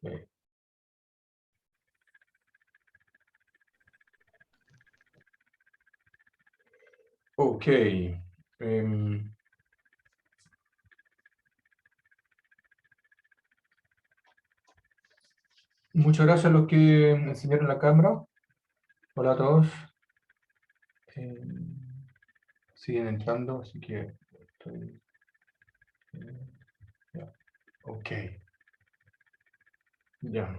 Eh, Ok. Muchas gracias a los que enseñaron la cámara. Hola a todos. Em, Siguen entrando, así que ya. Ok. Ya.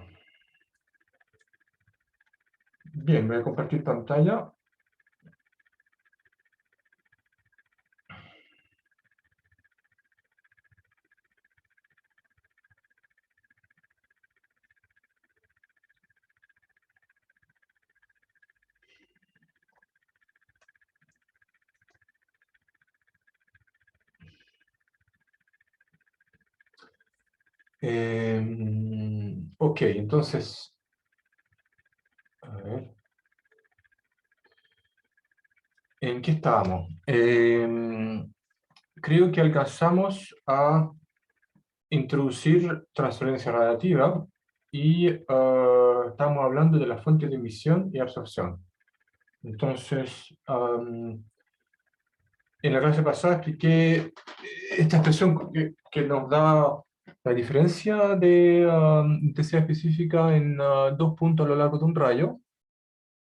Bien, voy a compartir pantalla. Ok, entonces, a ver, ¿en qué estábamos? Creo que alcanzamos a introducir transferencia radiativa y estamos hablando de la fuente de emisión y absorción. Entonces, en la clase pasada expliqué esta expresión que nos da la diferencia de intensidad específica en dos puntos a lo largo de un rayo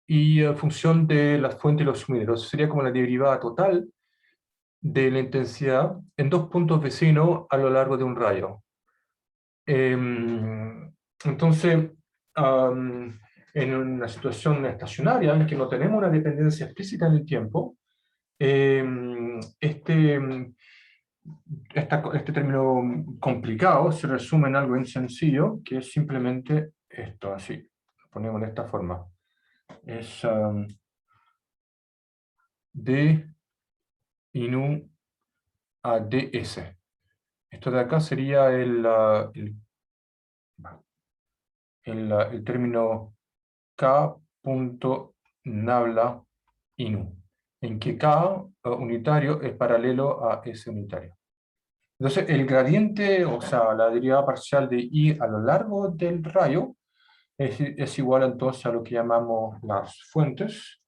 y función de la fuente y los sumideros. Sería como la derivada total de la intensidad en dos puntos vecinos a lo largo de un rayo. Entonces, en una situación estacionaria en que no tenemos una dependencia explícita en el tiempo, este término complicado se resume en algo bien sencillo, que es simplemente esto, así. Lo ponemos de esta forma. Es d in a ds. Esto de acá sería el término k.nabla inu, en que k unitario es paralelo a s unitario. Entonces, el gradiente, o sea, la derivada parcial de I a lo largo del rayo es igual entonces a lo que llamamos las fuentes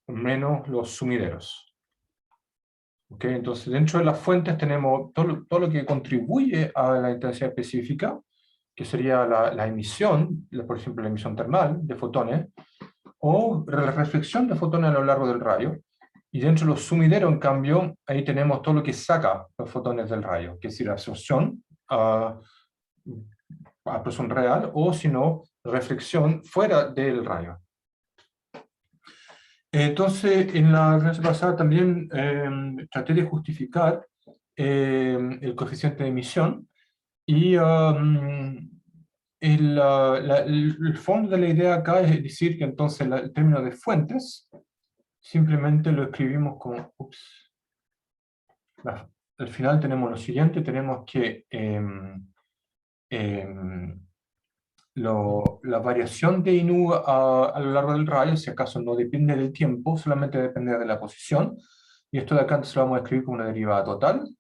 menos los sumideros. ¿Okay? Entonces, dentro de las fuentes tenemos todo lo que contribuye a la intensidad específica, que sería la emisión, por ejemplo, la emisión termal de fotones, o la reflexión de fotones a lo largo del rayo. Y dentro de los sumideros, en cambio, ahí tenemos todo lo que saca los fotones del rayo, que es decir, absorción, absorción real, o si no, reflexión fuera del rayo. Entonces, en la clase pasada también traté de justificar el coeficiente de emisión y el fondo de la idea acá es decir que entonces el término de fuentes simplemente lo escribimos como, al final tenemos lo siguiente, tenemos que la variación de INU a lo largo del rayo, si acaso no depende del tiempo, solamente depende de la posición, y esto de acá entonces lo vamos a escribir como una derivada total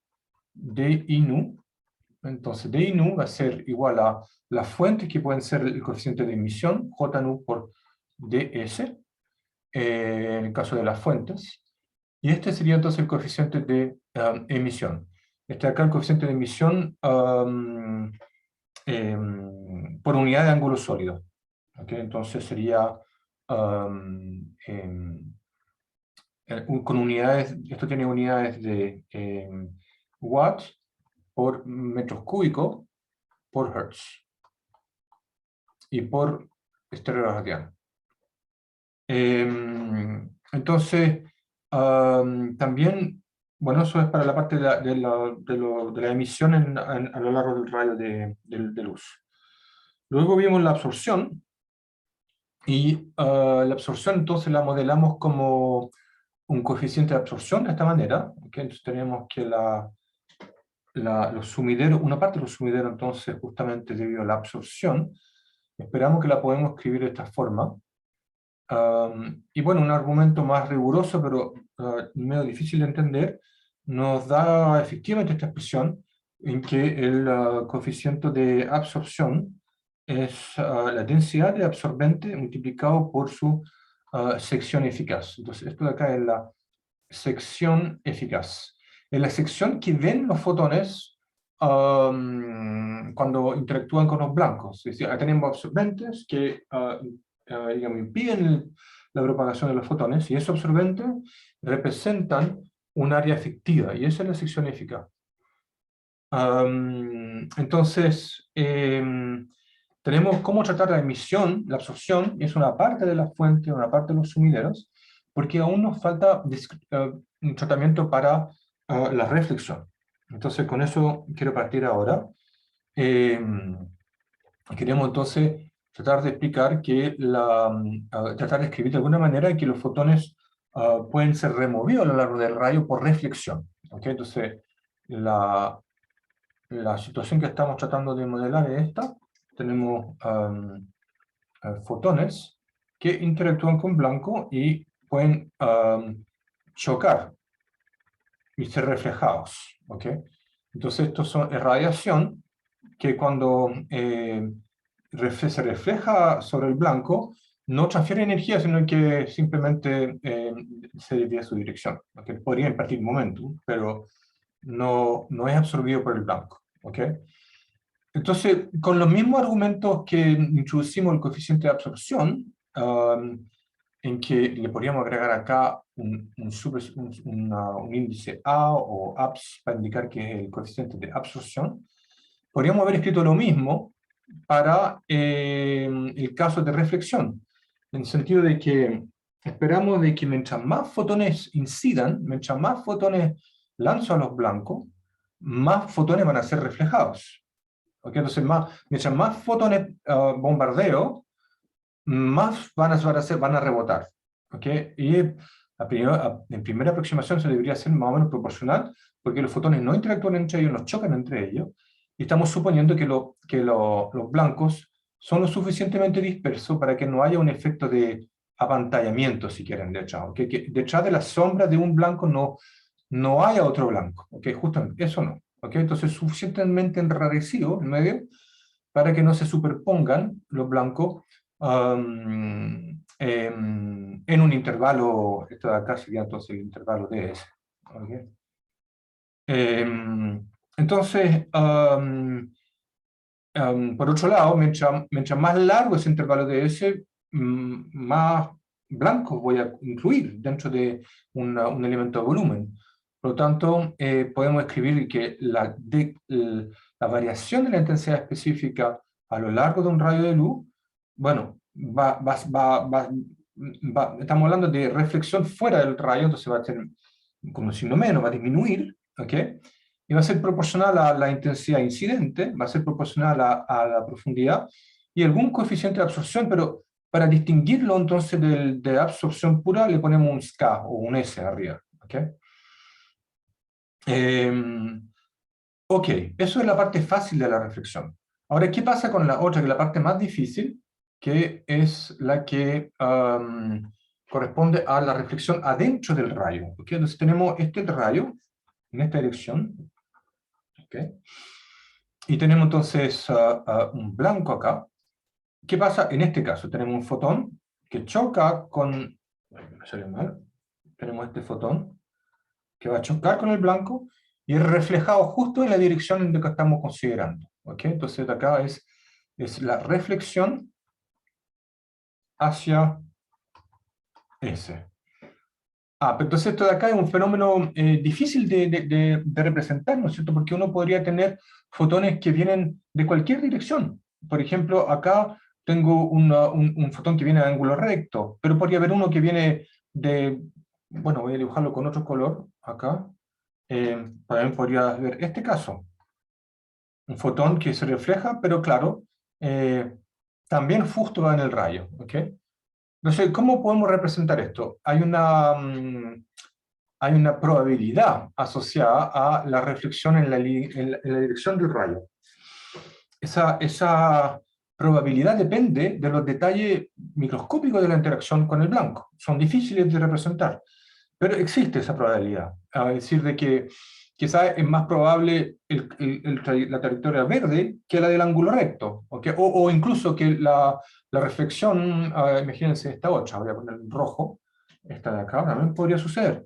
de INU. Entonces de INU va a ser igual a las fuentes que pueden ser el coeficiente de emisión, JNU por DS, en el caso de las fuentes, y este sería entonces el coeficiente de emisión. Este de acá el coeficiente de emisión por unidad de ángulo sólido. ¿Okay? Entonces sería con unidades, esto tiene unidades de watts por metros cúbicos por hertz y por estéreo radiano. Entonces, también, bueno, eso es para la parte de la emisión a lo largo del rayo de luz. Luego vimos la absorción, y la absorción entonces la modelamos como un coeficiente de absorción de esta manera. ¿Okay? Entonces tenemos que los sumideros, una parte de los sumideros entonces justamente debido a la absorción, esperamos que la podemos escribir de esta forma. Y bueno, un argumento más riguroso, pero medio difícil de entender, nos da efectivamente esta expresión, en que el coeficiente de absorción es la densidad de absorbente multiplicado por su sección eficaz. Entonces, esto de acá es la sección eficaz. Es la sección que ven los fotones cuando interactúan con los blancos. Es decir, tenemos absorbentes que digamos, impiden la propagación de los fotones, y esos absorbentes representan un área efectiva, y esa es la sección eficaz. Entonces, tenemos cómo tratar la emisión, la absorción, es una parte de la fuente, una parte de los sumideros, porque aún nos falta un tratamiento para la reflexión. Entonces, con eso quiero partir ahora. Queremos entonces tratar de explicar que tratar de escribir de alguna manera que los fotones pueden ser removidos a lo largo del rayo por reflexión. ¿Okay? Entonces, la situación que estamos tratando de modelar es esta. Tenemos fotones que interactúan con blanco y pueden chocar y ser reflejados. ¿Okay? Entonces, esto es radiación que cuando se refleja sobre el blanco, no transfiere energía, sino que simplemente se desvía su dirección. ¿Okay? Podría impartir momentum, pero no es absorbido por el blanco. ¿Okay? Entonces, con los mismos argumentos que introducimos el coeficiente de absorción, en que le podríamos agregar acá un índice A o APS para indicar que es el coeficiente de absorción, podríamos haber escrito lo mismo para el caso de reflexión, en el sentido de que esperamos de que mientras más fotones incidan, mientras más fotones lanzo a los blancos, más fotones van a ser reflejados. ¿Okay? Entonces, mientras más fotones bombardeo, más van a rebotar. ¿Okay? Y en primera aproximación se debería ser más o menos proporcional, porque los fotones no interactúan entre ellos, no chocan entre ellos, y estamos suponiendo que, los blancos son lo suficientemente dispersos para que no haya un efecto de apantallamiento, si quieren, detrás. ¿Okay? Que detrás de la sombra de un blanco no haya otro blanco. ¿Okay? Justamente, eso no. ¿Okay? Entonces, suficientemente enrarecido el medio para que no se superpongan los blancos en un intervalo. Esto de acá sería entonces el intervalo DS. ¿Okay? Entonces, por otro lado, mientras más largo ese intervalo DS, más blancos voy a incluir dentro de un elemento de volumen. Por lo tanto, podemos escribir que la variación de la intensidad específica a lo largo de un rayo de luz, bueno, estamos hablando de reflexión fuera del rayo, entonces va a tener como signo menos, va a disminuir, ¿ok? Y va a ser proporcional a la intensidad incidente, va a ser proporcional a la profundidad y algún coeficiente de absorción, pero para distinguirlo entonces de absorción pura le ponemos un SK o un S arriba. ¿Ok? Ok, eso es la parte fácil de la reflexión. Ahora, ¿qué pasa con la otra, que es la parte más difícil, que es la que corresponde a la reflexión adentro del rayo? ¿Ok? Entonces tenemos este rayo en esta dirección. ¿Ok? Y tenemos entonces un blanco acá. ¿Qué pasa en este caso? Tenemos un fotón que choca con... Me salió mal. Tenemos este fotón que va a chocar con el blanco y es reflejado justo en la dirección en la que estamos considerando. ¿Ok? Entonces acá es la reflexión hacia S. Pero entonces esto de acá es un fenómeno difícil de representar, ¿no es cierto? Porque uno podría tener fotones que vienen de cualquier dirección. Por ejemplo, acá tengo un fotón que viene de ángulo recto, pero podría haber uno que viene de... Bueno, voy a dibujarlo con otro color, acá. También podría ver este caso. Un fotón que se refleja, pero claro, también justo va en el rayo, ¿ok? Entonces, ¿cómo podemos representar esto? Hay una probabilidad asociada a la reflexión en la dirección del rayo. Esa probabilidad depende de los detalles microscópicos de la interacción con el blanco. Son difíciles de representar, pero existe esa probabilidad. Es decir, de que quizás es más probable la trayectoria verde que la del ángulo recto, ¿ok? O incluso que la reflexión, imagínense esta otra, voy a poner en rojo, esta de acá, también podría suceder.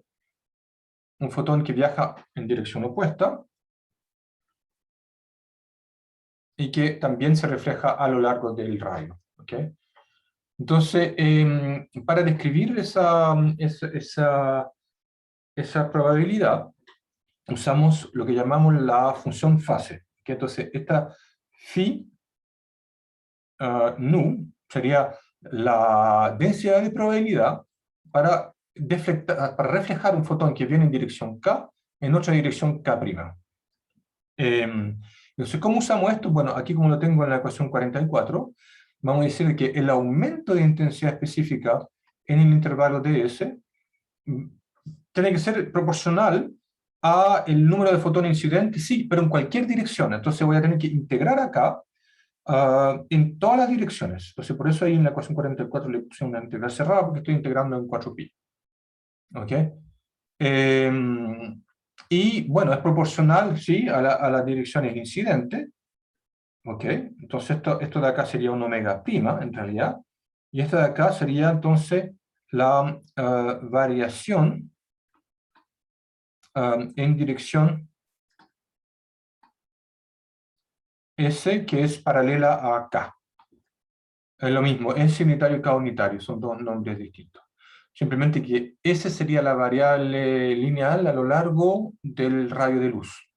Un fotón que viaja en dirección opuesta y que también se refleja a lo largo del rayo, ¿ok? Entonces, para describir esa probabilidad, usamos lo que llamamos la función fase. ¿Okay? Entonces, esta phi nu sería la densidad de probabilidad para reflejar un fotón que viene en dirección k en otra dirección k'. Entonces, ¿cómo usamos esto? Bueno, aquí como lo tengo en la ecuación 44, vamos a decir que el aumento de intensidad específica en el intervalo ds tiene que ser proporcional a el número de fotones incidentes, sí, pero en cualquier dirección. Entonces voy a tener que integrar acá en todas las direcciones. Entonces por eso ahí en la ecuación 44 le puse una integral cerrada porque estoy integrando en 4pi. ¿Ok? Y bueno, es proporcional, sí, a las direcciones incidentes. ¿Ok? Entonces esto de acá sería un omega prima, en realidad. Y esto de acá sería entonces la variación en dirección S, que es paralela a K. Es lo mismo, S unitario y K unitario, son dos nombres distintos. Simplemente que S sería la variable lineal a lo largo del rayo de luz.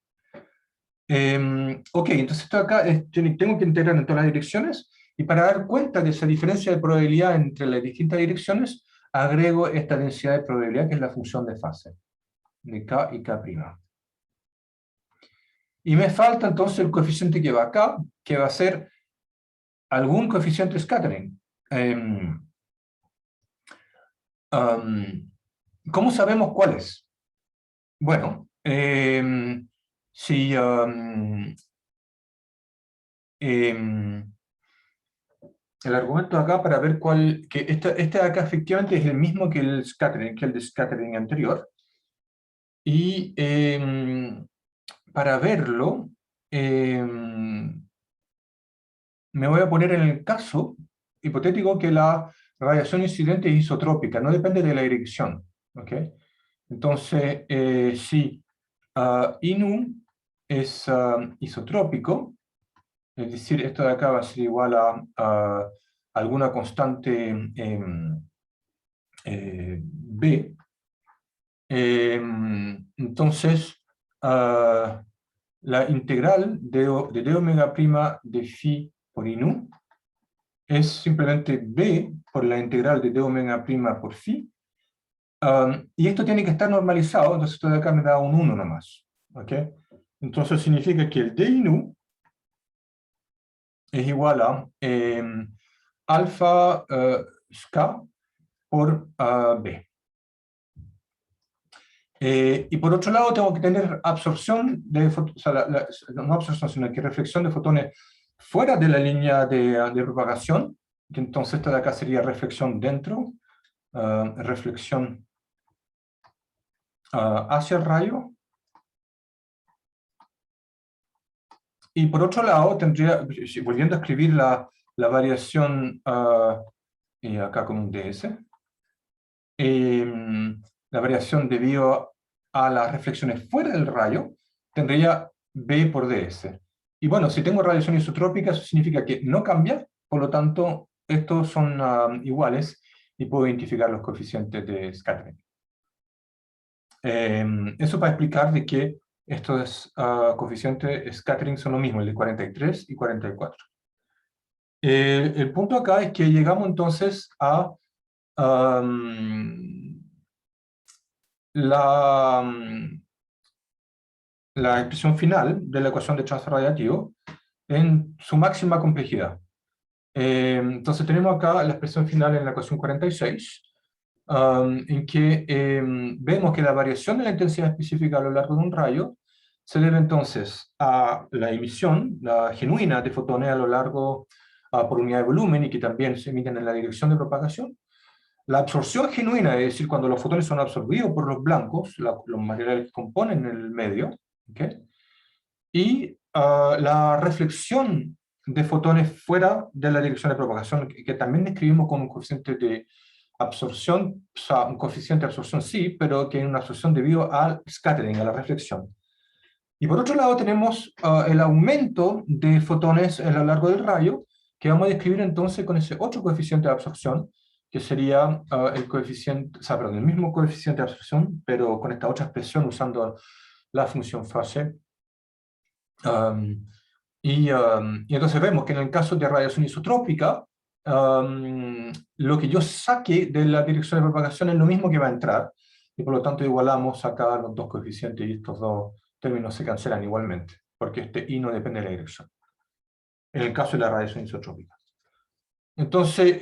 Ok, entonces esto acá tengo que integrar en todas las direcciones, y para dar cuenta de esa diferencia de probabilidad entre las distintas direcciones, agrego esta densidad de probabilidad, que es la función de fase, de K y K'. Y me falta entonces el coeficiente que va acá, que va a ser algún coeficiente scattering. ¿Cómo sabemos cuál es? Bueno, si el argumento acá para ver cuál, que este de acá efectivamente es el mismo que el scattering, que el de scattering anterior, y para verlo, me voy a poner en el caso hipotético que la radiación incidente es isotrópica, no depende de la dirección. ¿Ok? Entonces, si INU es isotrópico, es decir, esto de acá va a ser igual a alguna constante B, entonces la integral de d omega prima de phi por INU es simplemente B por la integral de d omega prima por phi, y esto tiene que estar normalizado, entonces esto de acá me da un 1 nomás. ¿Ok? Entonces significa que el d INU es igual a alfa K por B. Y por otro lado tengo que tener absorción de fotones, o sea, no absorción, sino que reflexión de fotones fuera de la línea de propagación, que entonces esto de acá sería reflexión dentro, reflexión hacia el rayo. Y por otro lado, tendría, volviendo a escribir la variación, y acá con un ds, la variación debido a las reflexiones fuera del rayo, tendría B por ds. Y bueno, si tengo radiación isotrópica, eso significa que no cambia, por lo tanto, estos son iguales, y puedo identificar los coeficientes de scattering. Eso para explicar de que estos coeficientes de scattering son lo mismo, el de 43 y 44. El punto acá es que llegamos entonces a la expresión final de la ecuación de transfer radiativo en su máxima complejidad. Entonces tenemos acá la expresión final en la ecuación 46, en que vemos que la variación de la intensidad específica a lo largo de un rayo se debe entonces a la emisión, la genuina de fotones a lo largo por unidad de volumen, y que también se emiten en la dirección de propagación, La absorción genuina, es decir, cuando los fotones son absorbidos por los blancos, los materiales que componen el medio, ¿ok? Y la reflexión de fotones fuera de la dirección de propagación, que también describimos como un coeficiente de absorción, o sea, un coeficiente de absorción sí, pero que es una absorción debido al scattering, a la reflexión. Y por otro lado tenemos el aumento de fotones a lo largo del rayo, que vamos a describir entonces con ese otro coeficiente de absorción, que sería el coeficiente, o sea, perdón, el mismo coeficiente de absorción, pero con esta otra expresión usando la función fase. Um, y entonces vemos que en el caso de radiación isotrópica, lo que yo saque de la dirección de propagación es lo mismo que va a entrar, y por lo tanto igualamos acá los dos coeficientes y estos dos términos se cancelan igualmente, porque este i no depende de la dirección, en el caso de la radiación isotrópica. Entonces,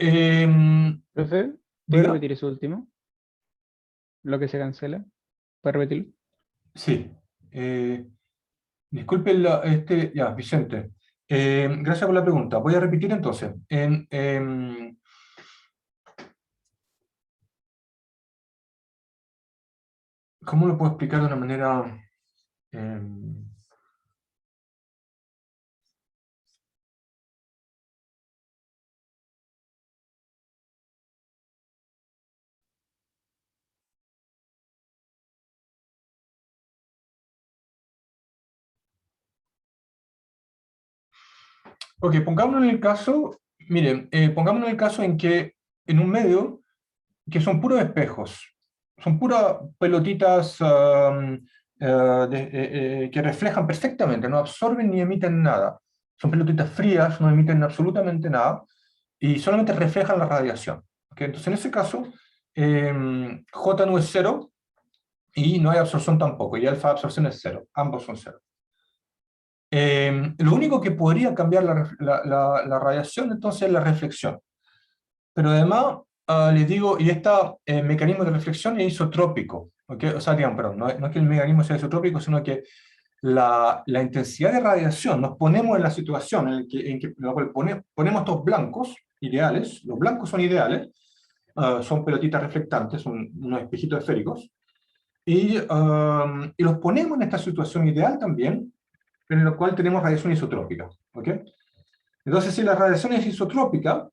Profe, ¿puede diga, repetir eso último? Lo que se cancela. ¿Puede repetirlo? sí. Disculpe, ya, Vicente. Gracias por la pregunta. Voy a repetir entonces. ¿Cómo lo puedo explicar de una manera... ok, pongámonos en el caso, miren, pongámonos en el caso en que en un medio que son puros espejos, son puras pelotitas que reflejan perfectamente, no absorben ni emiten nada. Son pelotitas frías, no emiten absolutamente nada y solamente reflejan la radiación. ¿Ok? Entonces, en ese caso, J no es cero y no hay absorción tampoco, y alfa de absorción es cero, ambos son cero. Lo único que podría cambiar la radiación entonces es la reflexión. Pero además, les digo, y este mecanismo de reflexión es isotrópico. ¿Okay? O sea, digamos, perdón, no es que el mecanismo sea isotrópico, sino que la intensidad de radiación, nos ponemos en la situación en la cual ponemos estos blancos ideales, los blancos son ideales, son pelotitas reflectantes, son unos espejitos esféricos, y los ponemos en esta situación ideal también, en la cual tenemos radiación isotrópica. ¿Okay? Entonces, si la radiación es isotrópica,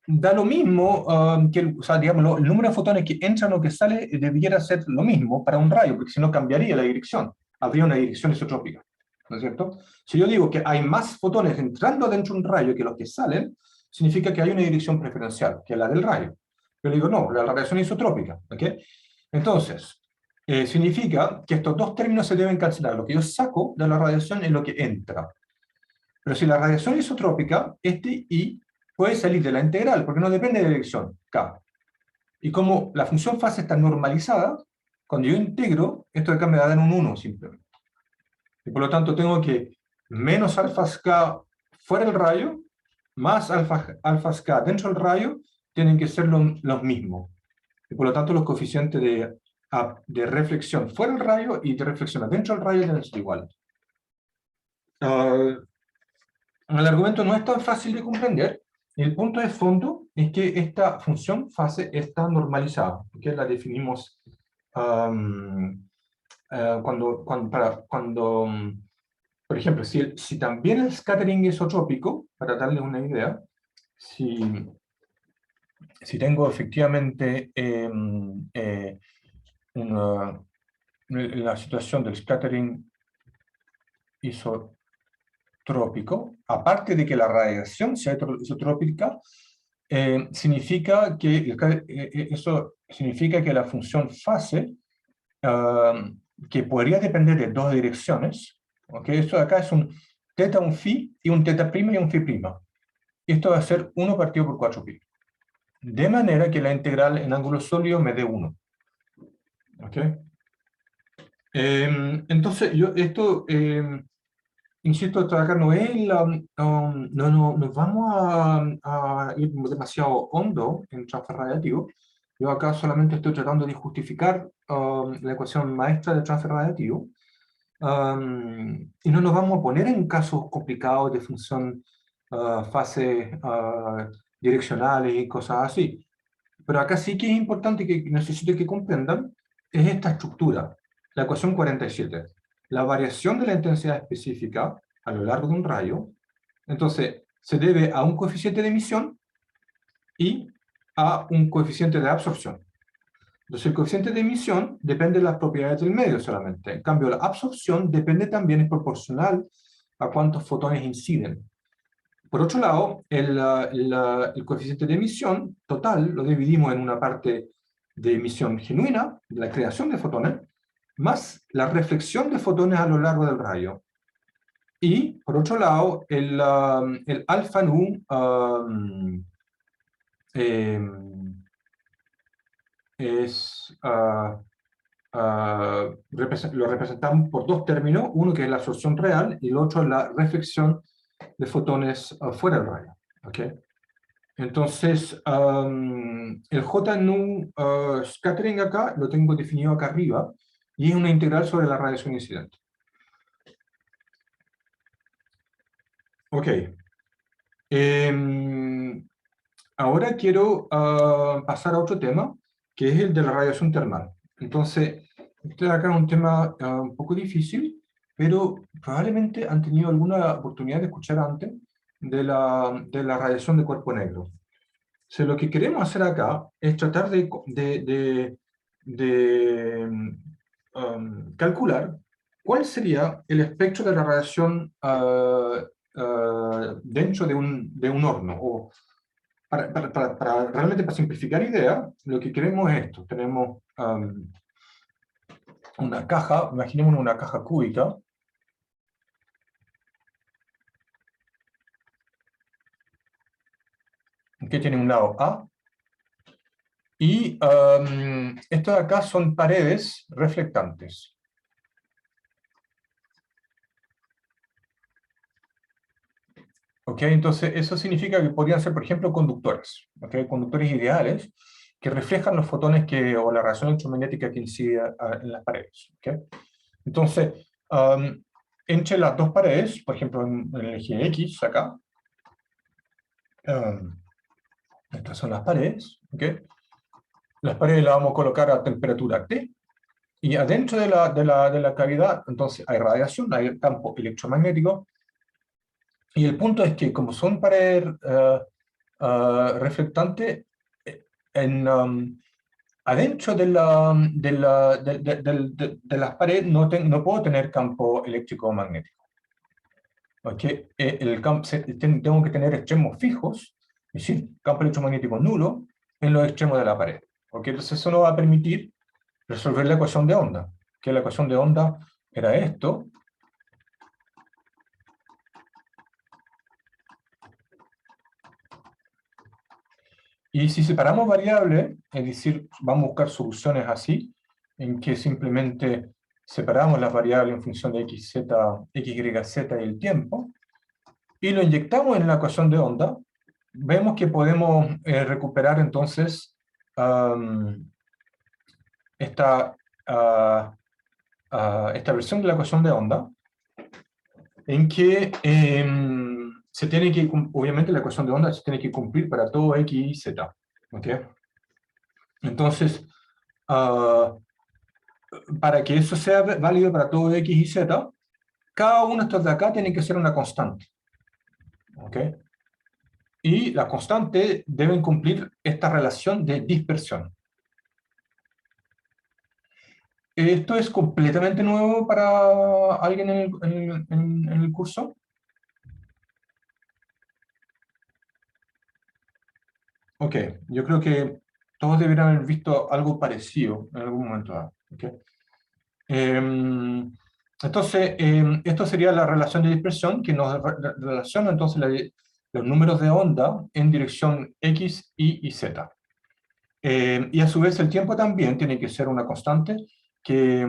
da lo mismo o sea, digamos, el número de fotones que entran o que sale debiera ser lo mismo para un rayo, porque si no cambiaría la dirección, habría una dirección isotrópica, ¿no es cierto? Si yo digo que hay más fotones entrando dentro de un rayo que los que salen, significa que hay una dirección preferencial, que es la del rayo. Yo digo, no, la radiación es isotrópica, ¿ok? Entonces, significa que estos dos términos se deben cancelar. Lo que yo saco de la radiación es lo que entra. Pero si la radiación es isotrópica, este I puede salir de la integral, porque no depende de la dirección, K. Y como la función fase está normalizada, cuando yo integro, esto de acá me va a dar un 1 simplemente. Y por lo tanto tengo que menos alfas K fuera del rayo, más alfas K dentro del rayo, tienen que ser los mismos. Y por lo tanto los coeficientes de reflexión fuera del rayo y de reflexión dentro del rayo deben ser iguales. El argumento no es tan fácil de comprender. El punto de fondo es que esta función fase está normalizada, que la definimos por ejemplo, si también el scattering es isotrópico, para darles una idea, si, si tengo efectivamente la situación del scattering isotrópico, aparte de que la radiación sea isotrópica, significa eso significa que la función fase, que podría depender de dos direcciones, ¿okay? Esto de acá es un teta, un phi, y un teta prima y un phi prima. Esto va a ser 1 partido por 4pi. De manera que la integral en ángulo sólido me dé 1. ¿Okay? Entonces, insisto, esto de acá no es no nos vamos a ir demasiado hondo en transfer radiativo. Yo acá solamente estoy tratando de justificar la ecuación maestra de transfer radiativo. Y no nos vamos a poner en casos complicados de función fase direccionales y cosas así. Pero acá sí que es importante que necesito que comprendan es esta estructura, la ecuación 47. La variación de la intensidad específica a lo largo de un rayo, entonces, se debe a un coeficiente de emisión y a un coeficiente de absorción. Entonces, el coeficiente de emisión depende de las propiedades del medio solamente. En cambio, la absorción depende también, es proporcional a cuántos fotones inciden. Por otro lado, el coeficiente de emisión total lo dividimos en una parte de emisión genuina, de la creación de fotones, más la reflexión de fotones a lo largo del rayo. Y, por otro lado, el alfa nu lo representamos por dos términos, uno que es la absorción real y el otro es la reflexión de fotones fuera del rayo. ¿Okay? Entonces, el J nu scattering acá lo tengo definido acá arriba y es una integral sobre la radiación incidente. Ok. Ahora quiero pasar a otro tema, que es el de la radiación termal. Entonces, este de acá es un tema un poco difícil, pero probablemente han tenido alguna oportunidad de escuchar antes de la radiación de cuerpo negro. Entonces, lo que queremos hacer acá es tratar de calcular cuál sería el espectro de la radiación dentro de un horno. O realmente, para simplificar idea, lo que queremos es esto. Tenemos una caja, imaginemos una caja cúbica, que tiene un lado A, y estos de acá son paredes reflectantes. ¿Ok? Entonces, eso significa que podrían ser, por ejemplo, conductores, ¿ok? Conductores ideales que reflejan los fotones o la radiación electromagnética que incide en las paredes. ¿Ok? Entonces, entre las dos paredes, por ejemplo, en el eje X, acá, estas son las paredes, ¿ok? Las paredes las vamos a colocar a temperatura T, y adentro de la cavidad, entonces, hay radiación, hay campo electromagnético, y el punto es que, como son paredes reflectantes, adentro de las paredes no puedo tener campo eléctrico o magnético. ¿Okay? Tengo que tener extremos fijos, es decir, campo electromagnético nulo, en los extremos de la pared. ¿Okay? Entonces eso nos va a permitir resolver la ecuación de onda, que la ecuación de onda era esto. Y si separamos variables, es decir, vamos a buscar soluciones así, en que simplemente separamos las variables en función de x, y, z y el tiempo, y lo inyectamos en la ecuación de onda, vemos que podemos recuperar entonces esta versión de la ecuación de onda, en que se tiene que, obviamente la ecuación de onda se tiene que cumplir para todo x y z. ¿Okay? Entonces, para que eso sea válido para todo x y z, cada uno de estos de acá tiene que ser una constante. ¿Okay? Y las constantes deben cumplir esta relación de dispersión. ¿Esto es completamente nuevo para alguien en el curso? Ok, yo creo que todos deberían haber visto algo parecido en algún momento dado. Okay. Entonces, esto sería la relación de dispersión que nos relaciona entonces los números de onda en dirección X, Y y Z. Y a su vez el tiempo también tiene que ser una constante que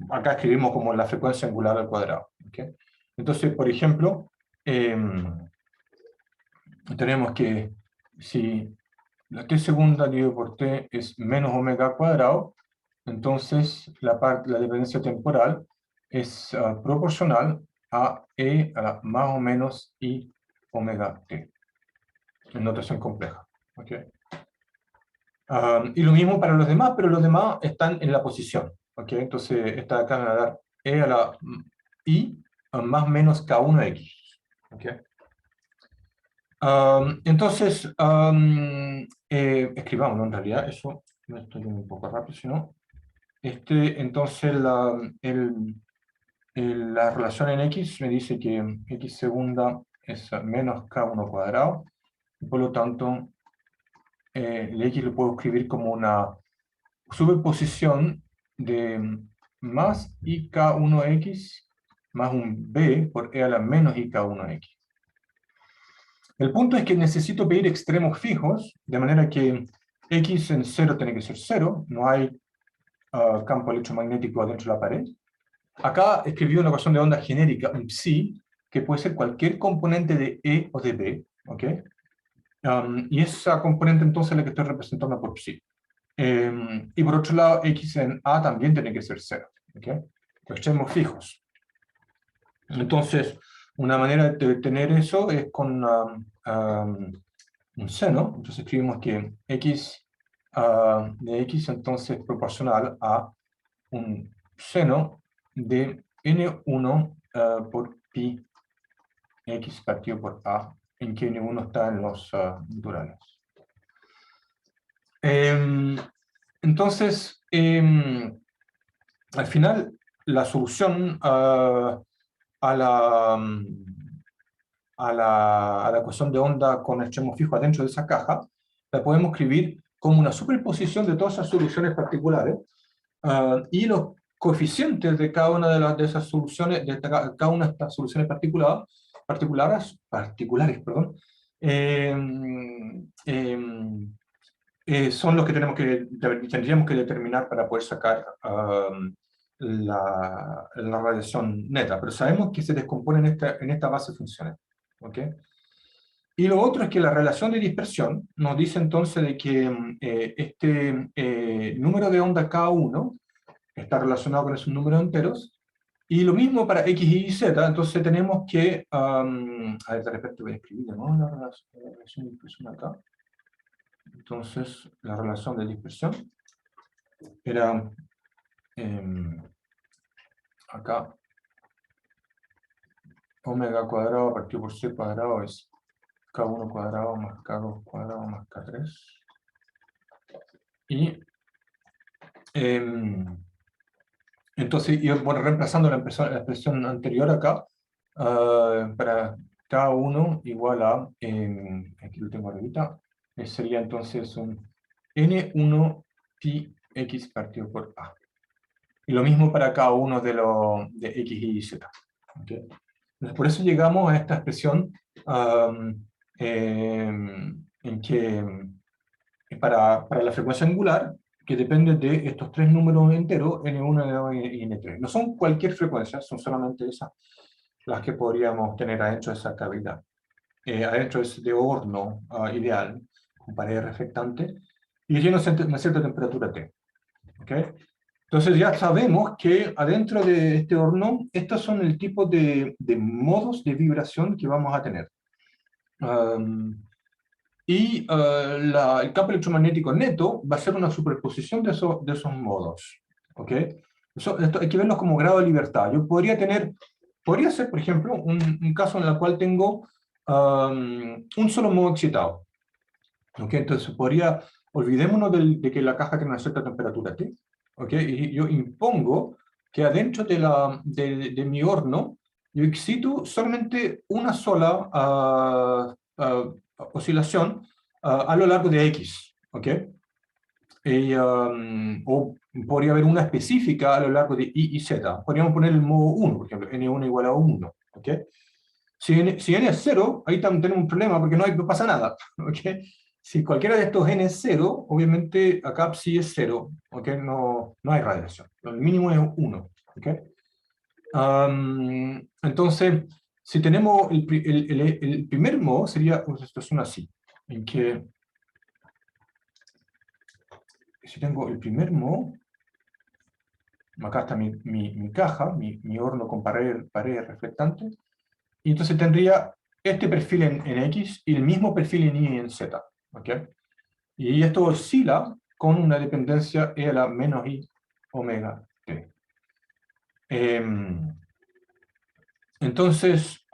acá escribimos como la frecuencia angular al cuadrado. ¿Okay? Entonces, por ejemplo, tenemos que si la t segunda dividido por t es menos omega al cuadrado, entonces la dependencia temporal es proporcional a e a la más o menos i omega t. en notación compleja. ¿Okay? Y lo mismo para los demás, pero los demás están en la posición. ¿Okay? Entonces, esta de acá me va a dar e a la i más menos k1x. ¿Okay? Entonces, escribámoslo en realidad, eso me estoy yendo un poco rápido, si no. Entonces, la relación en x me dice que x segunda es menos k1 cuadrado, y por lo tanto, el x lo puedo escribir como una superposición de más ik1x más un b por e a la menos ik1x. El punto es que necesito pedir extremos fijos, de manera que x en 0 tiene que ser 0, no hay campo electromagnético adentro de la pared. Acá escribí una ecuación de onda genérica, un psi, que puede ser cualquier componente de E o de B, ¿ok? Y esa componente entonces es la que estoy representando por psi. Y por otro lado, x en A también tiene que ser 0, ¿ok? Extremos fijos. Entonces, una manera de tener eso es con un seno. Entonces escribimos que x de x entonces es proporcional a un seno de n1 por pi x partido por a, en que n1 está en los naturales. Entonces, al final, la solución a la ecuación de onda con extremo fijo adentro de esa caja, la podemos escribir como una superposición de todas esas soluciones particulares, y los coeficientes de cada una de esas soluciones, cada una de estas soluciones particulares, perdón, son los que tendríamos que determinar para poder sacar la radiación neta, pero sabemos que se descompone en esta base de funciones. ¿Okay? Y lo otro es que la relación de dispersión nos dice entonces de que este número de onda K1 está relacionado con esos números enteros, y lo mismo para X, Y, Z. Entonces tenemos que, a ver, de repente voy a escribir ¿no? La relación de dispersión acá. Entonces, la relación de dispersión era acá, omega cuadrado partido por c cuadrado es k1 cuadrado más k2 cuadrado más k3. Y entonces, bueno, reemplazando la expresión anterior acá, para k1 igual a, aquí lo tengo arribita, sería entonces un n1 pi x partido por a. Y lo mismo para cada uno de x, y z. ¿Okay? Entonces, por eso llegamos a esta expresión en que para la frecuencia angular, que depende de estos tres números enteros, n1, n2 y n3. No son cualquier frecuencia, son solamente esas las que podríamos tener adentro de esa cavidad. Adentro de horno ideal, con pared reflectante, y tiene una cierta temperatura T. ¿Okay? Entonces ya sabemos que adentro de este horno, estos son el tipo de modos de vibración que vamos a tener. El campo electromagnético neto va a ser una superposición de esos modos. ¿Okay? Esto hay que verlo como grado de libertad. Yo podría ser, por ejemplo, un caso en el cual tengo un solo modo excitado. ¿Okay? Entonces olvidémonos de que la caja tiene una cierta temperatura T. ¿Okay? Y yo impongo que adentro de mi horno yo excito solamente una sola oscilación a lo largo de X. ¿Okay? O podría haber una específica a lo largo de Y y Z. Podríamos poner el modo 1, por ejemplo, N1 igual a 1. ¿Okay? Si n es 0, ahí también tenemos un problema porque no pasa nada. ¿Okay? Si cualquiera de estos n es 0, obviamente acá psi es 0. ¿Okay? No hay radiación. El mínimo es 1. ¿Okay? Entonces, si tenemos el primer modo, sería una situación así, en que si tengo el primer modo, acá está mi caja, mi horno con pared reflectante, y entonces tendría este perfil en X y el mismo perfil en Y y en Z. ¿Ok? Y esto oscila con una dependencia E a la menos I omega t. Entonces,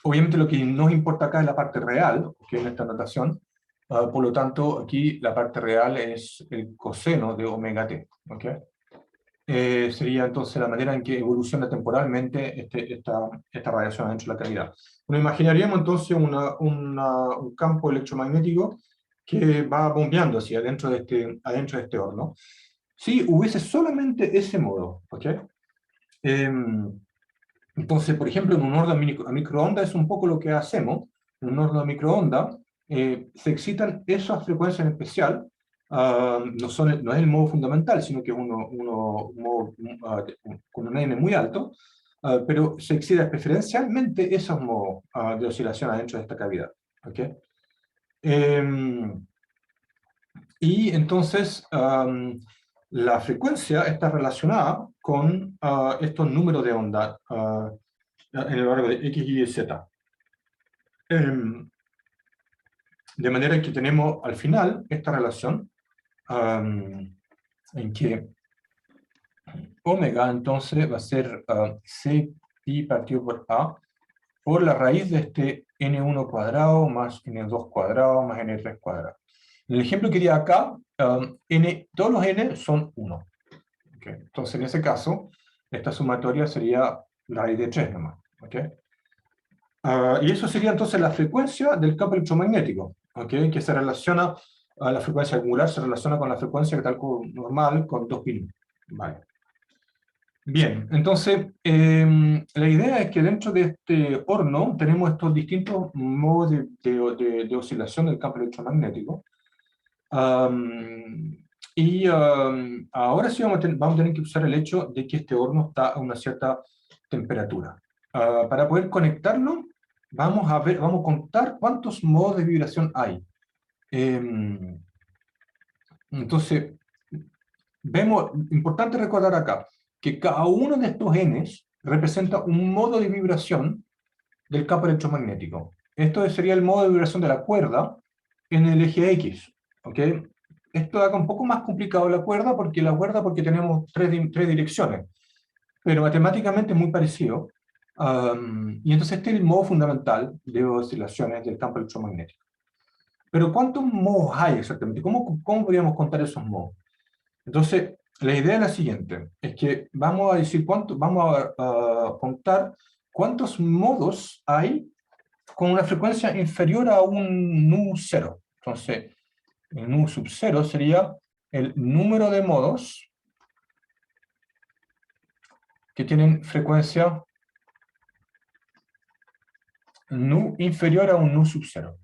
obviamente lo que nos importa acá es la parte real, que es esta notación. Por lo tanto, aquí la parte real es el coseno de omega t. ¿Ok? Sería entonces la manera en que evoluciona temporalmente esta radiación adentro de la cavidad. Bueno, imaginaríamos entonces un campo electromagnético que va bombeando hacia adentro de este horno. Si hubiese solamente ese modo, ¿ok? Entonces, por ejemplo, en un horno a microondas es un poco lo que hacemos. En un horno a microondas se excitan esas frecuencias en especial. No es el modo fundamental, sino que es un modo con un N muy alto, pero se excita preferencialmente esos modos de oscilación adentro de esta cavidad. ¿Ok? Y entonces la frecuencia está relacionada con estos números de onda en el largo de X, Y y Z. De manera que tenemos al final esta relación en que omega entonces va a ser C pi partido por A por la raíz de este n1 cuadrado más n2 cuadrado más n3 cuadrado. En el ejemplo que di acá, todos los n son 1. ¿Okay? Entonces, en ese caso, esta sumatoria sería la raíz de 3 nomás. ¿Okay? Y eso sería entonces la frecuencia del campo electromagnético, ¿okay? Que se relaciona, la frecuencia angular se relaciona con la frecuencia de cálculo normal con 2π. Vale. Bien, entonces, la idea es que dentro de este horno tenemos estos distintos modos de oscilación del campo electromagnético. Ahora sí vamos a tener que usar el hecho de que este horno está a una cierta temperatura. Para poder conectarlo, vamos a contar cuántos modos de vibración hay. Entonces, importante recordar acá, que cada uno de estos n's representa un modo de vibración del campo electromagnético. Esto sería el modo de vibración de la cuerda en el eje X. ¿Ok? Esto haga un poco más complicado porque tenemos tres direcciones, pero matemáticamente es muy parecido. Y entonces este es el modo fundamental de oscilaciones del campo electromagnético. Pero ¿cuántos modos hay exactamente? ¿Cómo podríamos contar esos modos? Entonces, la idea es la siguiente, es que vamos a decir vamos a contar cuántos modos hay con una frecuencia inferior a un nu 0. Entonces, el nu sub 0 sería el número de modos que tienen frecuencia nu inferior a un nu sub 0.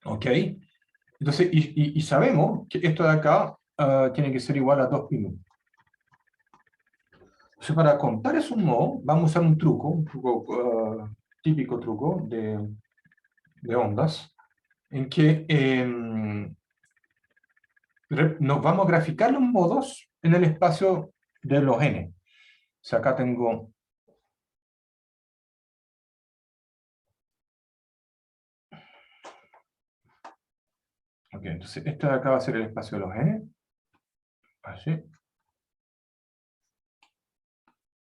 ¿Ok? Entonces, y sabemos que esto de acá tiene que ser igual a 2 pi nu. Entonces, para contar esos modos, vamos a usar un truco típico truco de ondas, en que nos vamos a graficar los modos en el espacio de los n. O sea, acá tengo ok, entonces esto de acá va a ser el espacio de los n. Así.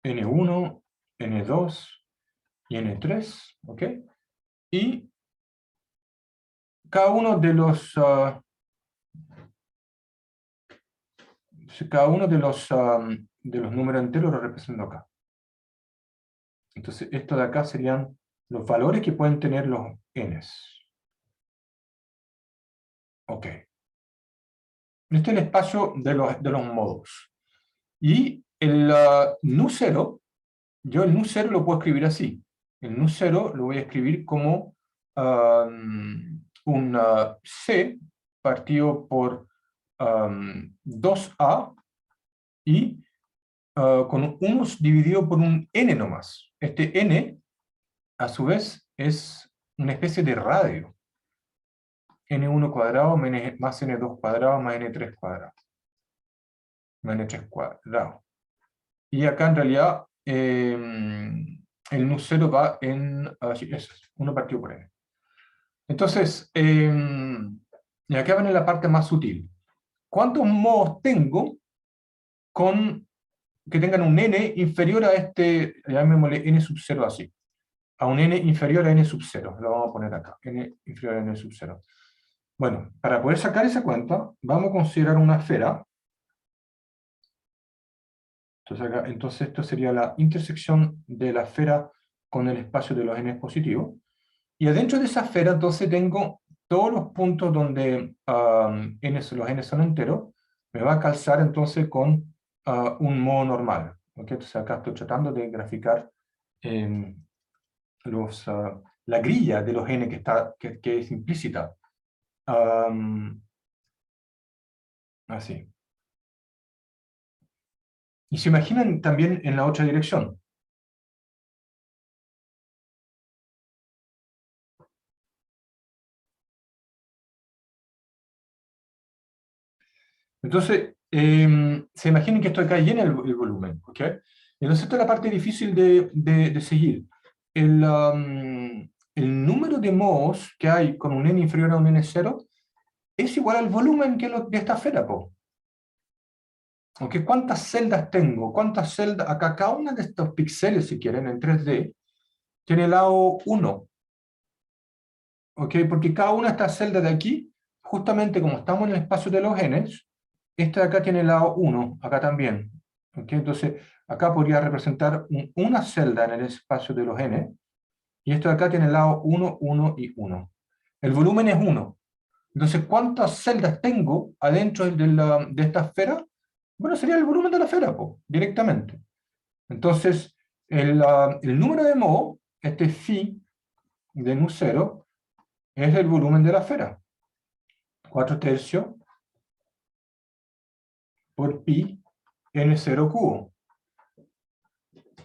N1, N2 y N3. ¿Ok? Y cada uno de los números enteros lo represento acá. Entonces, esto de acá serían los valores que pueden tener los n's. Ok. Este es el espacio de los modos. Y el nu 0, yo el nu 0 lo puedo escribir así. El nu 0 lo voy a escribir como un C partido por 2A y con unos dividido por un n nomás. Este n, a su vez, es una especie de radio. N1 cuadrado más N2 cuadrado más N3 cuadrado. Más N3 cuadrado. y acá en realidad el nu0 va en, sí, eso es, 1 partido por n. Entonces, y acá viene la parte más sutil. ¿Cuántos modos tengo con que tengan un n inferior a este, llamémosle n sub 0 así, a un n inferior a n sub 0, lo vamos a poner acá, n inferior a n sub 0. Bueno, para poder sacar esa cuenta, vamos a considerar una esfera. Entonces esto sería la intersección de la esfera con el espacio de los n positivos. Y adentro de esa esfera, entonces tengo todos los puntos donde los n son enteros, me va a calzar entonces con un modo normal. ¿Okay? Entonces acá estoy tratando de graficar em, la grilla de los n que es implícita. Así. Y se imaginan también en la otra dirección. Entonces, se imaginen que esto acá llena el volumen, ¿ok? Entonces, esta es la parte difícil de seguir. El número de modos que hay con un n inferior a un n0 es igual al volumen de esta esfera, po. ¿Ok? ¿Cuántas celdas tengo? ¿Cuántas celdas? Acá, cada una de estos píxeles, si quieren, en 3D, tiene el lado 1. ¿Ok? Porque cada una de estas celdas de aquí, justamente como estamos en el espacio de los n's, esta de acá tiene el lado 1, acá también. ¿Ok? Entonces, acá podría representar una celda en el espacio de los n, y esto de acá tiene el lado 1, 1 y 1. El volumen es 1. Entonces, ¿cuántas celdas tengo adentro de esta esfera? Bueno, sería el volumen de la esfera, po, directamente. Entonces, el número de Mohs, este phi de nu0, es el volumen de la esfera. 4 tercios por pi n0 cubo.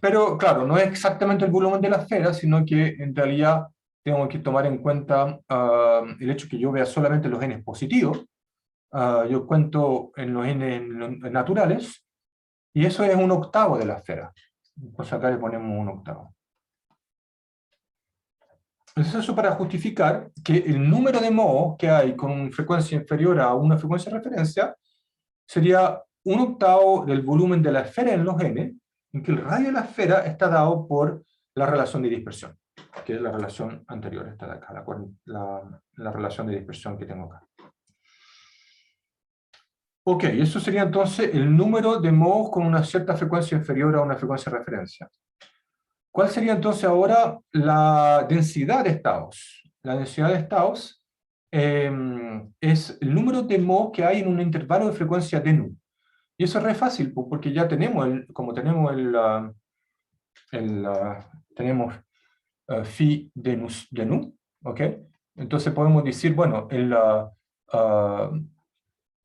Pero claro, no es exactamente el volumen de la esfera, sino que en realidad tengo que tomar en cuenta el hecho que yo vea solamente los n positivos. Yo cuento en los n naturales, y eso es 1/8 de la esfera. Pues acá le ponemos 1/8. Entonces eso para justificar que el número de modos que hay con frecuencia inferior a una frecuencia de referencia sería 1/8 del volumen de la esfera en los n, en que el radio de la esfera está dado por la relación de dispersión, que es la relación anterior, esta de acá, la relación de dispersión que tengo acá. Ok, eso sería entonces el número de modos con una cierta frecuencia inferior a una frecuencia de referencia. ¿Cuál sería entonces ahora la densidad de estados? La densidad de estados es el número de modos que hay en un intervalo de frecuencia de nu. Y eso es re fácil, porque ya tenemos, como tenemos tenemos phi de nu, ¿ok? Entonces podemos decir, bueno,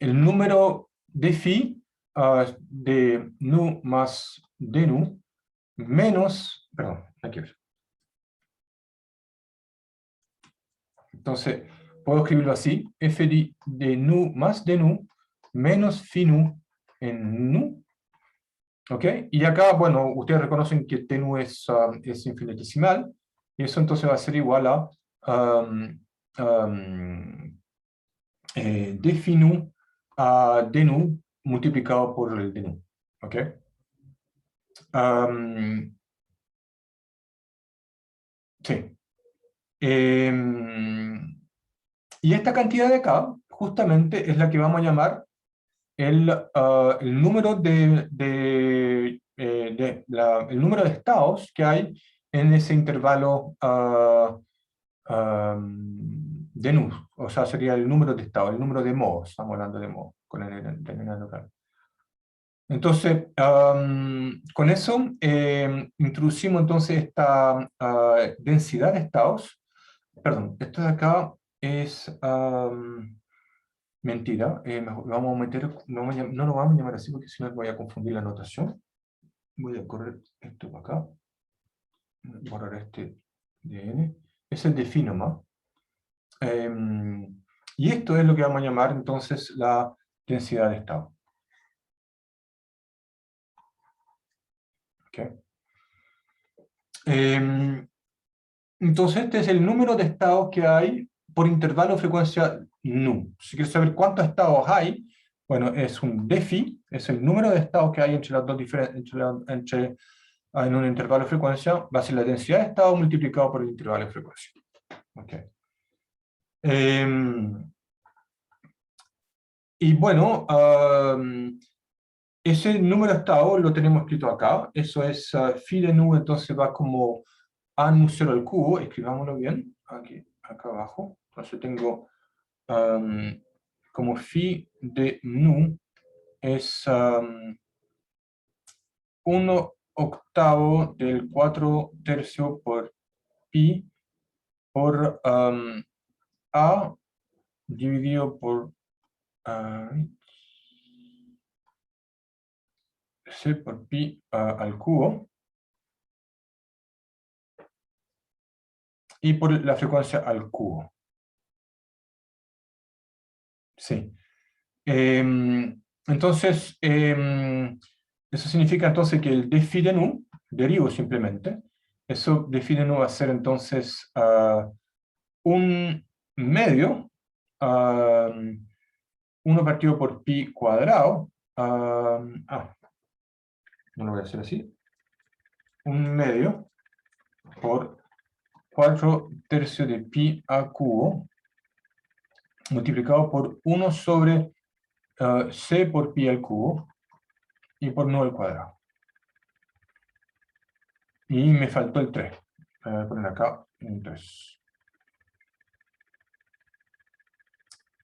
el número de phi de nu más de nu menos, perdón, aquí ver. Entonces, puedo escribirlo así, f de nu más de nu menos phi nu en nu. ¿Ok? Y acá, bueno, ustedes reconocen que Tenu es infinitesimal, y eso entonces va a ser igual a d phi nu a d nu multiplicado por el d nu. ¿Ok? Sí. Y esta cantidad de acá, justamente, es la que vamos a llamar el número el número de estados que hay en ese intervalo de nu, o sea, sería el número de estados, el número de modos, estamos hablando de modos, con el terminal local. Entonces, con eso introducimos entonces esta densidad de estados. Perdón, esto de acá es mentira, vamos a meter, no lo vamos a llamar así porque si no voy a confundir la notación. Voy a correr esto para acá, borrar este de n, es el de phi nomás. Y esto es lo que vamos a llamar entonces la densidad de estado. ¿Ok? Entonces, este es el número de estados que hay por intervalo de frecuencia nu. Si quieres saber cuántos estados hay, bueno, es un DFI, es el número de estados que hay entre las dos en un intervalo de frecuencia, va a ser la densidad de estado multiplicado por el intervalo de frecuencia. Okay. Y bueno, ese número de estado lo tenemos escrito acá. Eso es phi de nu, entonces va como a nu 0 al cubo. Escribámoslo bien, aquí, acá abajo. Entonces tengo como phi de nu es 1 octavo del 4 tercio por pi por a dividido por c por pi al cubo y por la frecuencia al cubo. Sí. Entonces, eso significa entonces que el d phi de nu, derivo simplemente, eso d phi de nu va a ser entonces un medio, 1 partido por pi cuadrado, no lo voy a hacer así, un medio por 4 tercios de pi a cubo, multiplicado por 1 sobre c por pi al cubo, y por nu al cuadrado. Y me faltó el 3. Voy a poner acá un 3.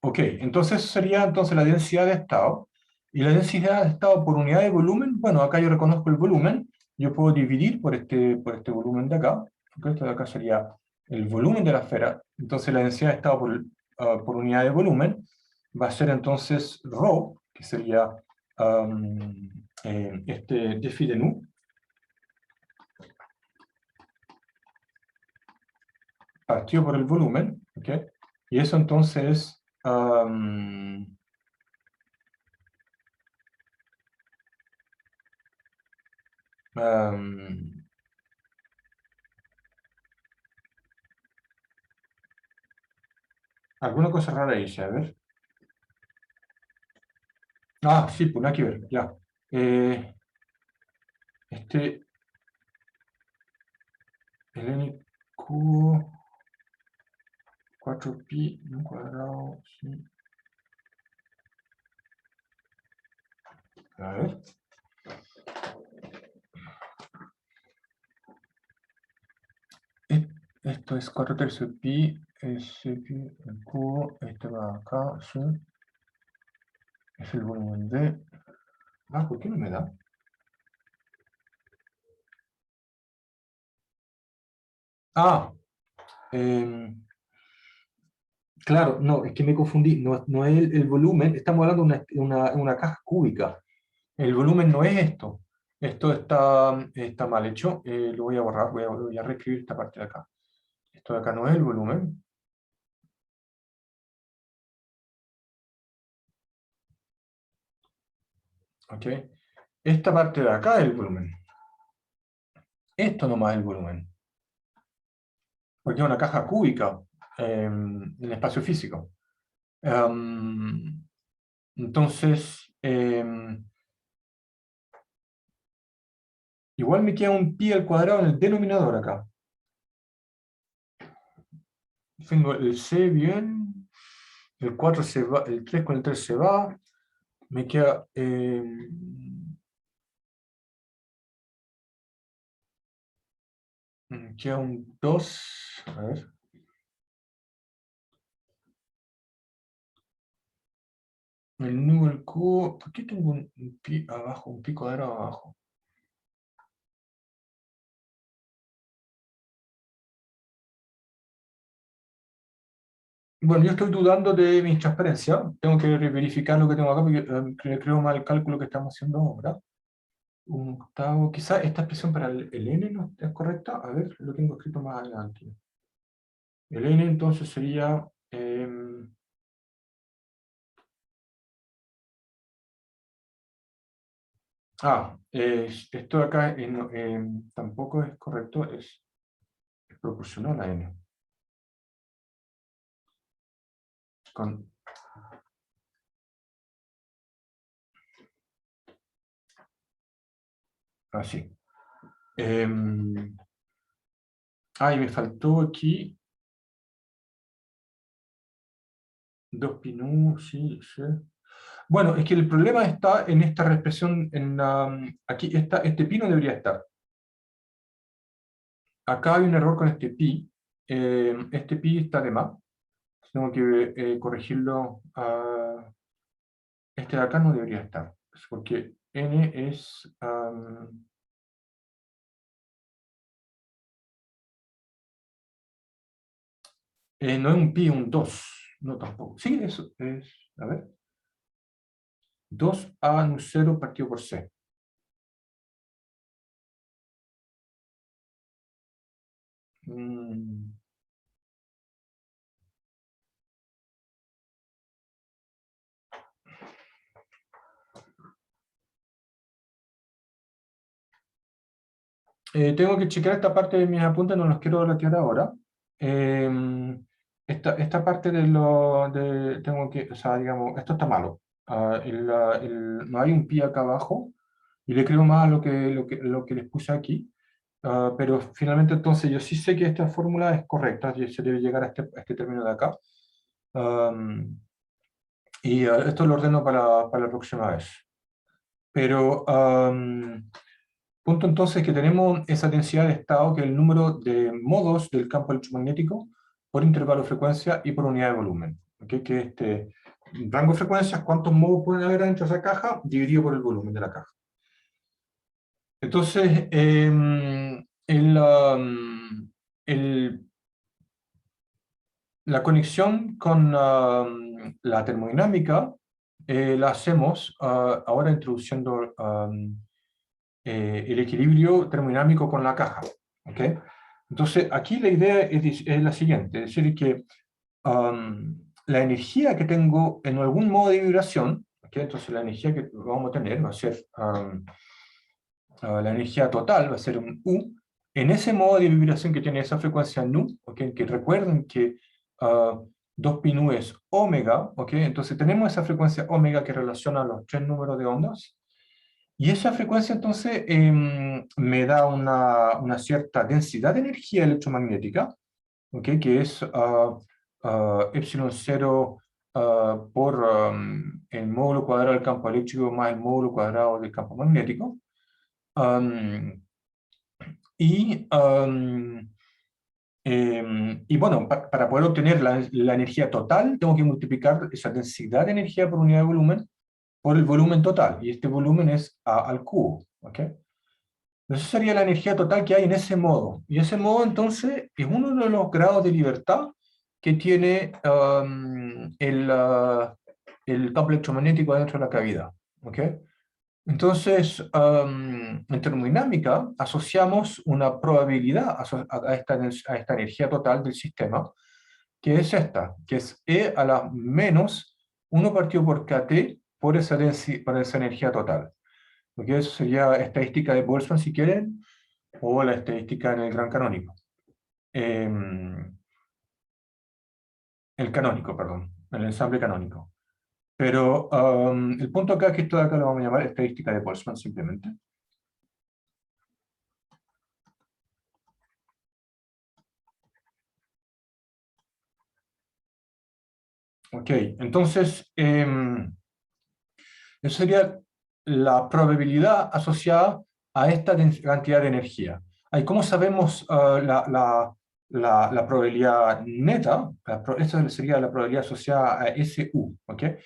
Ok, entonces sería entonces la densidad de estado. Y la densidad de estado por unidad de volumen, bueno, acá yo reconozco el volumen, yo puedo dividir por este volumen de acá. Esto de acá sería el volumen de la esfera. Entonces la densidad de estado por unidad de volumen va a ser entonces ρ, que sería d phi de nu, partido por el volumen, ¿ok? Y eso entonces alguna cosa rara hice, a ver. Ah, sí, pues nada que ver, ya. Este, el n cubo 4pi un cuadrado, sí. A ver. Esto es 4 tercios pi, ese pi el cubo, esto va acá, sí. Es el volumen de... Ah, ¿por qué no me da? Ah, claro, no, es que me confundí, no es el volumen, estamos hablando de una caja cúbica. El volumen no es esto. Esto está mal hecho. Lo voy a borrar, voy a reescribir esta parte de acá. Esto de acá no es el volumen. ¿Ok? Esta parte de acá es el volumen. Esto nomás es el volumen. Porque es una caja cúbica en el espacio físico. Entonces, igual me queda un pi al cuadrado en el denominador acá. Tengo el c bien, el 4 se va, el 3 con el 3 se va, me queda queda un 2, a ver. El nu al cubo, ¿por qué tengo un pi abajo, un pi cuadrado abajo? Bueno, yo estoy dudando de mi transparencia. Tengo que verificar lo que tengo acá porque creo mal el cálculo que estamos haciendo ahora. Un octavo, quizá esta expresión para el n no es correcta. A ver, lo tengo escrito más adelante. El n entonces sería Esto de acá tampoco es correcto, es proporcional a n. Con, así. Y me faltó aquí 2 pinú, sí, sí. Bueno, es que el problema está en esta expresión, aquí este pi no debería estar. Acá hay un error con este pi. Este pi está de más. Tengo que corregirlo. Este de acá no debería estar. Porque n es... no es un pi, un 2. No, tampoco. Sí, eso es... A ver. 2a nu 0 partido por c. Mm. Tengo que chequear esta parte de mis apuntes, no los quiero relatar ahora. Esta parte tengo que, o sea, digamos, esto está malo. No hay un pi acá abajo, y le creo más a lo que les puse aquí. Pero finalmente entonces yo sí sé que esta fórmula es correcta, y se debe llegar a este término de acá. Esto lo ordeno para la próxima vez. Pero... punto entonces que tenemos esa densidad de estado, que es el número de modos del campo electromagnético por intervalo de frecuencia y por unidad de volumen. ¿Okay? Que este rango de frecuencias, cuántos modos pueden haber dentro de esa caja, dividido por el volumen de la caja. Entonces, la conexión con la termodinámica la hacemos ahora introduciendo el equilibrio termodinámico con la caja. ¿Okay? Entonces, aquí la idea es la siguiente, es decir, que la energía que tengo en algún modo de vibración, ¿okay? Entonces la energía que vamos a tener va a ser, la energía total va a ser un U, en ese modo de vibración que tiene esa frecuencia nu, ¿okay? Que recuerden que 2pi nu es omega, ¿okay? Entonces tenemos esa frecuencia omega que relaciona los 3 números de ondas. Y esa frecuencia entonces me da una cierta densidad de energía electromagnética, ¿okay? Que es epsilon 0 por el módulo cuadrado del campo eléctrico más el módulo cuadrado del campo magnético. Y, y bueno, para poder obtener la energía total, tengo que multiplicar esa densidad de energía por unidad de volumen por el volumen total, y este volumen es A al cubo. ¿Okay? Esa sería la energía total que hay en ese modo. Y ese modo, entonces, es uno de los grados de libertad que tiene el campo electromagnético dentro de la cavidad. ¿Okay? Entonces, en termodinámica, asociamos una probabilidad a esta energía total del sistema, que es esta, que es E a la menos 1 partido por kT por esa energía total. Porque eso sería estadística de Boltzmann, si quieren, o la estadística en el gran canónico. El canónico, perdón, el ensamble canónico. Pero el punto acá es que esto de acá lo vamos a llamar estadística de Boltzmann simplemente. Ok, entonces, eso sería la probabilidad asociada a esta cantidad de energía. ¿Cómo sabemos la probabilidad neta? Esa sería la probabilidad asociada a SU. ¿Okay?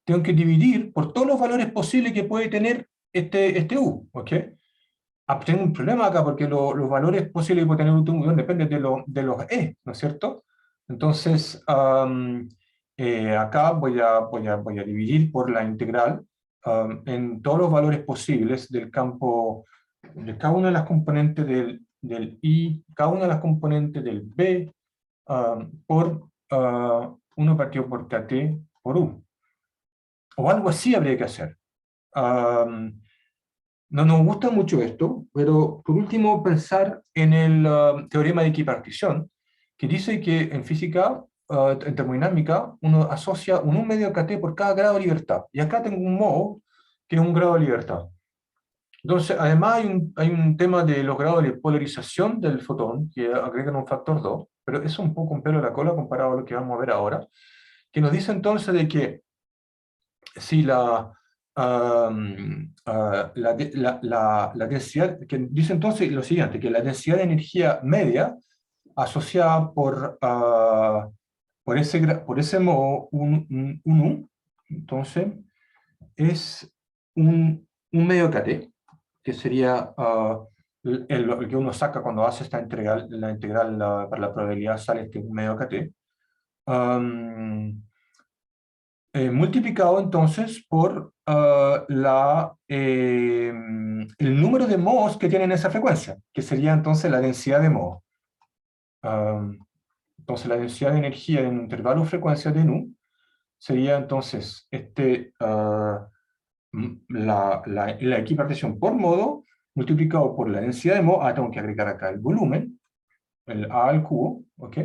Tengo que dividir por todos los valores posibles que puede tener este U. ¿Okay? Tengo un problema acá porque los valores posibles que puede tener un U dependen de los E, ¿no es cierto? Entonces, acá voy a dividir por la integral en todos los valores posibles del campo, de cada una de las componentes del I, cada una de las componentes del B, por 1 partido por KT por U. O algo así habría que hacer. No nos gusta mucho esto, pero por último pensar en el teorema de equipartición, que dice que en física, en termodinámica, uno asocia un medio kT por cada grado de libertad. Y acá tengo un modo que es un grado de libertad. Entonces, además hay un tema de los grados de polarización del fotón, que agregan un factor 2, pero eso es un poco un pelo de la cola comparado a lo que vamos a ver ahora, que nos dice entonces de que si la densidad, que dice entonces lo siguiente, que la densidad de energía media asociada por ese modo, un U, entonces es un medio kT, que sería el que uno saca cuando hace esta integral, la integral para la probabilidad sale este medio kT, multiplicado entonces por el número de mohos que tienen esa frecuencia, que sería entonces la densidad de mohos. Entonces la densidad de energía en un intervalo de frecuencia de nu sería entonces la equipartición por modo multiplicado por la densidad de mohos. Tengo que agregar acá el volumen, el A al cubo, ¿ok?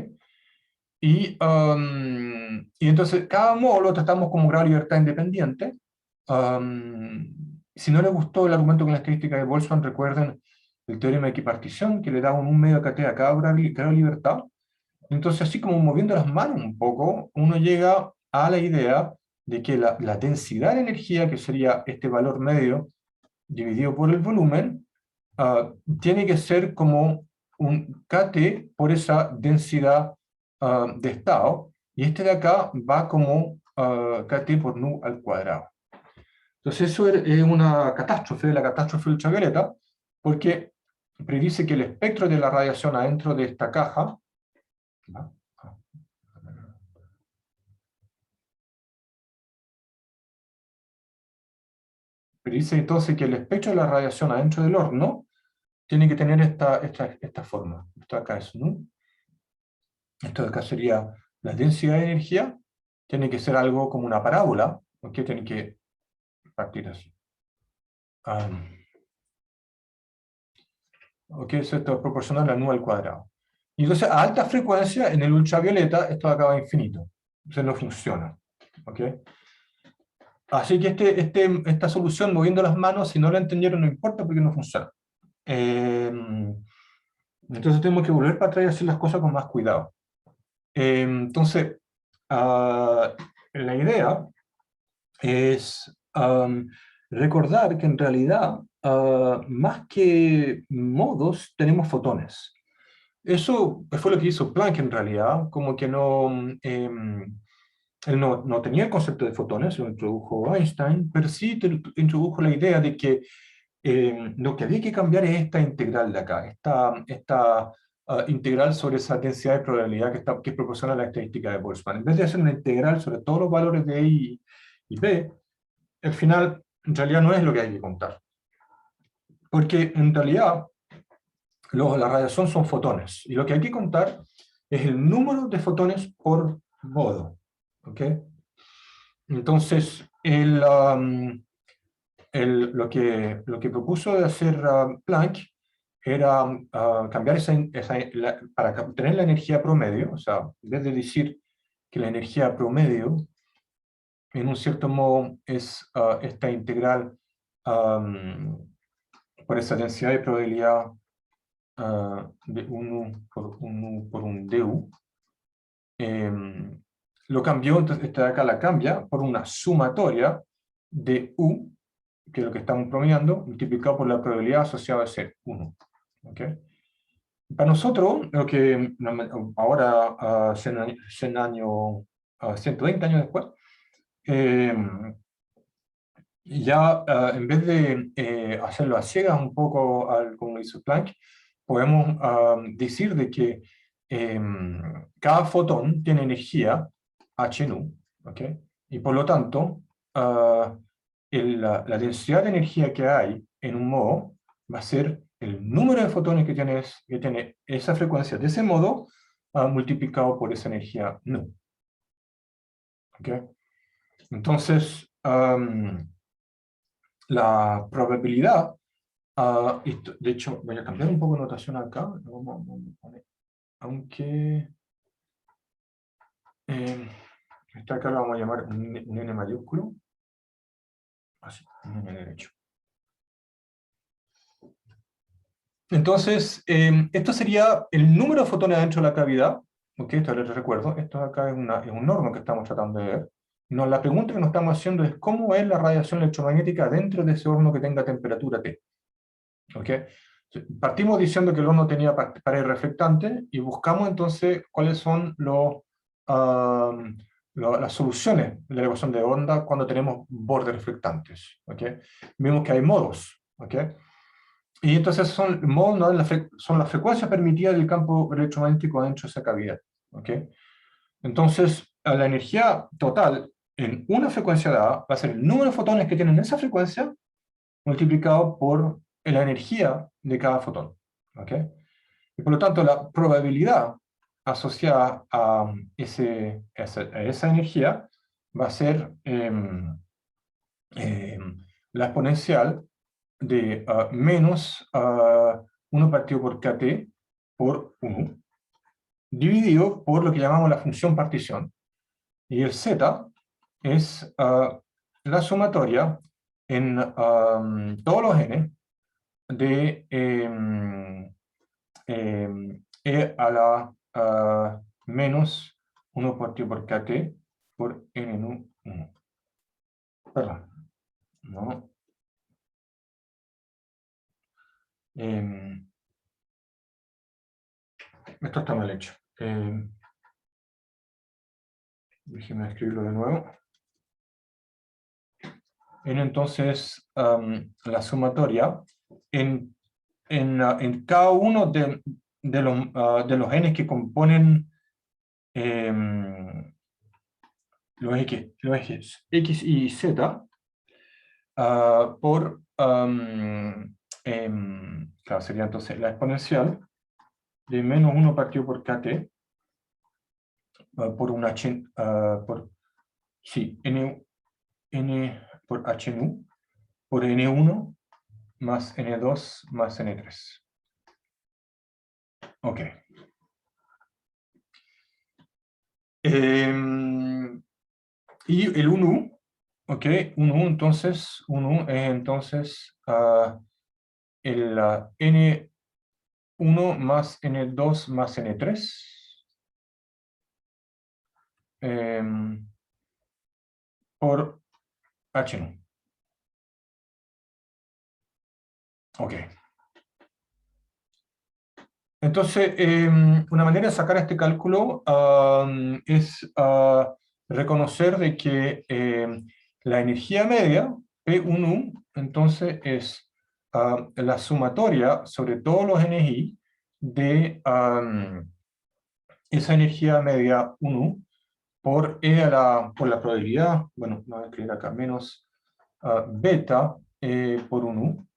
Y entonces cada modo lo tratamos como grado de libertad independiente. Si no les gustó el argumento con la estadística de Boltzmann, recuerden el teorema de equipartición, que le da un medio kT a cada grado de libertad. Entonces, así como moviendo las manos un poco, uno llega a la idea de que la densidad de energía, que sería este valor medio dividido por el volumen, tiene que ser como un kT por esa densidad de estado, y este de acá va como kT por nu al cuadrado. Entonces eso es una catástrofe, la catástrofe ultravioleta, porque predice que el espectro de la radiación adentro de esta caja, ¿va? Predice entonces que el espectro de la radiación adentro del horno tiene que tener esta forma. Esto acá es nu. Esto de acá sería la densidad de energía. Tiene que ser algo como una parábola, ¿ok? Tiene que partir así. ¿Ok? Esto es proporcional a nu al cuadrado. Y entonces a alta frecuencia, en el ultravioleta, esto acaba infinito. Entonces no funciona. ¿Ok? Así que esta solución, moviendo las manos, si no la entendieron, no importa porque no funciona. Entonces tenemos que volver para atrás y hacer las cosas con más cuidado. Entonces, la idea es recordar que en realidad, más que modos, tenemos fotones. Eso fue lo que hizo Planck en realidad, como que él no tenía el concepto de fotones, lo introdujo Einstein, pero sí introdujo la idea de que lo que había que cambiar es esta integral de acá, esta integral sobre esa densidad de probabilidad que proporciona la estadística de Boltzmann. En vez de hacer una integral sobre todos los valores de I y B, al final en realidad no es lo que hay que contar. Porque en realidad la radiación son fotones, y lo que hay que contar es el número de fotones por modo. ¿Ok? Entonces, lo que propuso de hacer Planck era cambiar para obtener la energía promedio, o sea, en vez de decir que la energía promedio, en un cierto modo, es esta integral por esa densidad de probabilidad de 1 por un du, lo cambió, entonces esta de acá la cambia por una sumatoria de U, que es lo que estamos promediando, multiplicado por la probabilidad asociada a ese 1. ¿Okay? Para nosotros, lo que ahora, 120 años después, ya en vez de hacerlo a ciegas un poco como hizo Planck, podemos decir de que cada fotón tiene energía h nu, ¿ok? Y por lo tanto, la densidad de energía que hay en un modo va a ser el número de fotones que tiene esa frecuencia de ese modo multiplicado por esa energía nu. ¿Ok? Entonces, la probabilidad De hecho, voy a cambiar un poco de notación acá. Aunque esta acá lo vamos a llamar un N mayúsculo. Así, un N derecho. Entonces, esto sería el número de fotones dentro de la cavidad. ¿Ok? Esto les recuerdo. Esto acá es un normo que estamos tratando de ver. No, la pregunta que nos estamos haciendo es cómo es la radiación electromagnética dentro de ese horno que tenga temperatura T. ¿Ok? Partimos diciendo que el horno tenía pared reflectante y buscamos entonces cuáles son las soluciones de la ecuación de onda cuando tenemos bordes reflectantes. ¿Ok? Vemos que hay modos. ¿Ok? Y entonces modos no son las frecuencias permitidas del campo electromagnético dentro de esa cavidad. ¿Ok? Entonces, la energía total en una frecuencia dada va a ser el número de fotones que tienen esa frecuencia multiplicado por la energía de cada fotón. ¿Ok? Y por lo tanto, la probabilidad asociada a esa energía va a ser la exponencial de menos 1 partido por kt por 1, dividido por lo que llamamos la función partición. Y el z es la sumatoria en todos los n de e a la menos 1 partido por kt por n1. Perdón, no. Esto está mal hecho. Déjenme escribirlo de nuevo. Entonces, la sumatoria en cada uno de los n que componen los ejes x y z por, claro, sería entonces la exponencial de menos 1 partido por kt por un h, sí, n por h nu por n1 más n2 más n3. Ok. Y el 1U, ok, 1U entonces, 1U es entonces el n1 más n2 más n3 por h1. Ok. Entonces, una manera de sacar este cálculo es reconocer de que la energía media, P1U, entonces es la sumatoria sobre todos los NI de esa energía media 1 por por la probabilidad, bueno, no voy a escribir acá, menos beta por 1,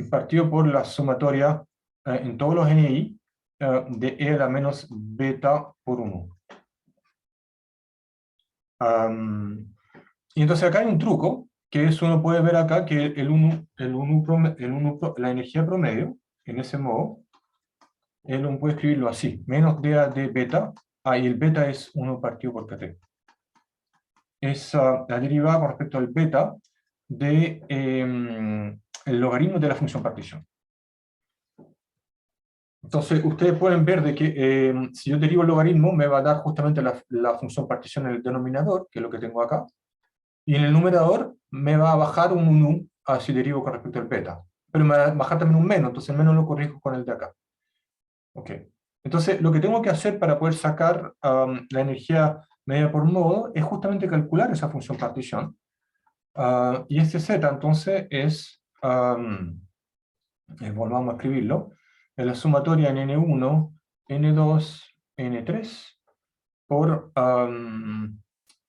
partido por la sumatoria en todos los NI de E a la menos beta por 1. Y entonces acá hay un truco, que es, uno puede ver acá que la energía promedio, en ese modo, uno puede escribirlo así, menos DA de beta, y el beta es 1 partido por kt. Es la derivada con respecto al beta de el logaritmo de la función partición. Entonces, ustedes pueden ver de que si yo derivo el logaritmo, me va a dar justamente la función partición en el denominador, que es lo que tengo acá, y en el numerador me va a bajar un 1 si derivo con respecto al beta. Pero me va a bajar también un menos, entonces el menos lo corrijo con el de acá. Ok. Entonces, lo que tengo que hacer para poder sacar la energía media por modo es justamente calcular esa función partición. Y este z, entonces, es, volvamos a escribirlo, es la sumatoria en n1, n2, n3 por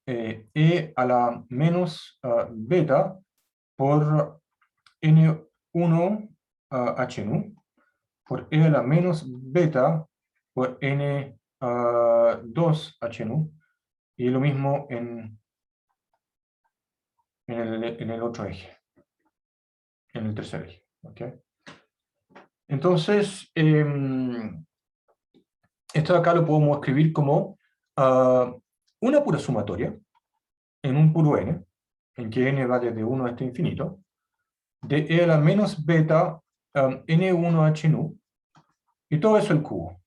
e a la menos beta por n1 h nu por e a la menos beta por n2 h nu, y lo mismo en el otro eje, en el tercer eje. ¿Ok? Entonces, esto de acá lo podemos escribir como una pura sumatoria en un puro n, en que n va desde 1 hasta infinito, de e a la menos beta n1h nu, y todo eso el cubo.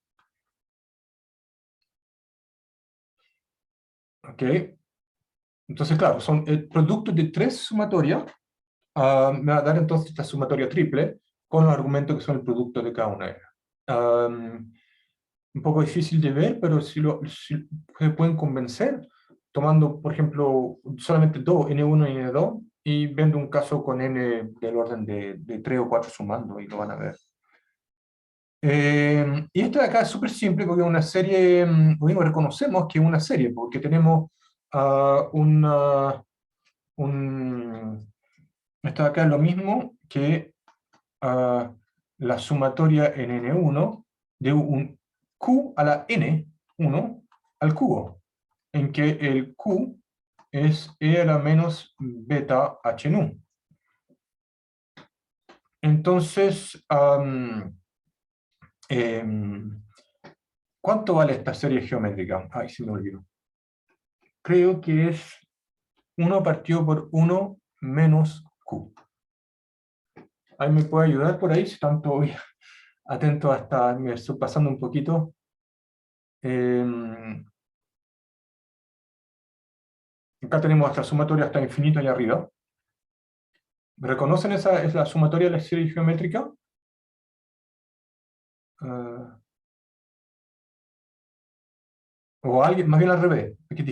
¿Ok? Entonces, claro, son el producto de 3 sumatorias, me va a dar entonces esta sumatoria triple, con los argumentos que son el producto de cada una de ellas. Un poco difícil de ver, pero si se pueden convencer, tomando, por ejemplo, solamente dos, n1 y n2, y viendo un caso con n del orden de 3 o 4 sumando, y lo van a ver. Y esto de acá es súper simple, porque es una serie, bueno, reconocemos que es una serie, porque tenemos esto de acá es lo mismo que la sumatoria en n1 de un q a la n1 al cubo, en que el q es e a la menos beta h nu. Entonces, ¿cuánto vale esta serie geométrica? Ay, se me olvidó. Creo que es 1 partido por 1 menos q. ¿Alguien me puede ayudar por ahí? Si tanto voy atento hasta, me estoy pasando un poquito. Acá tenemos hasta sumatoria hasta infinito allá arriba. ¿Reconocen esa es la sumatoria de la serie geométrica? O alguien, más bien al revés, porque es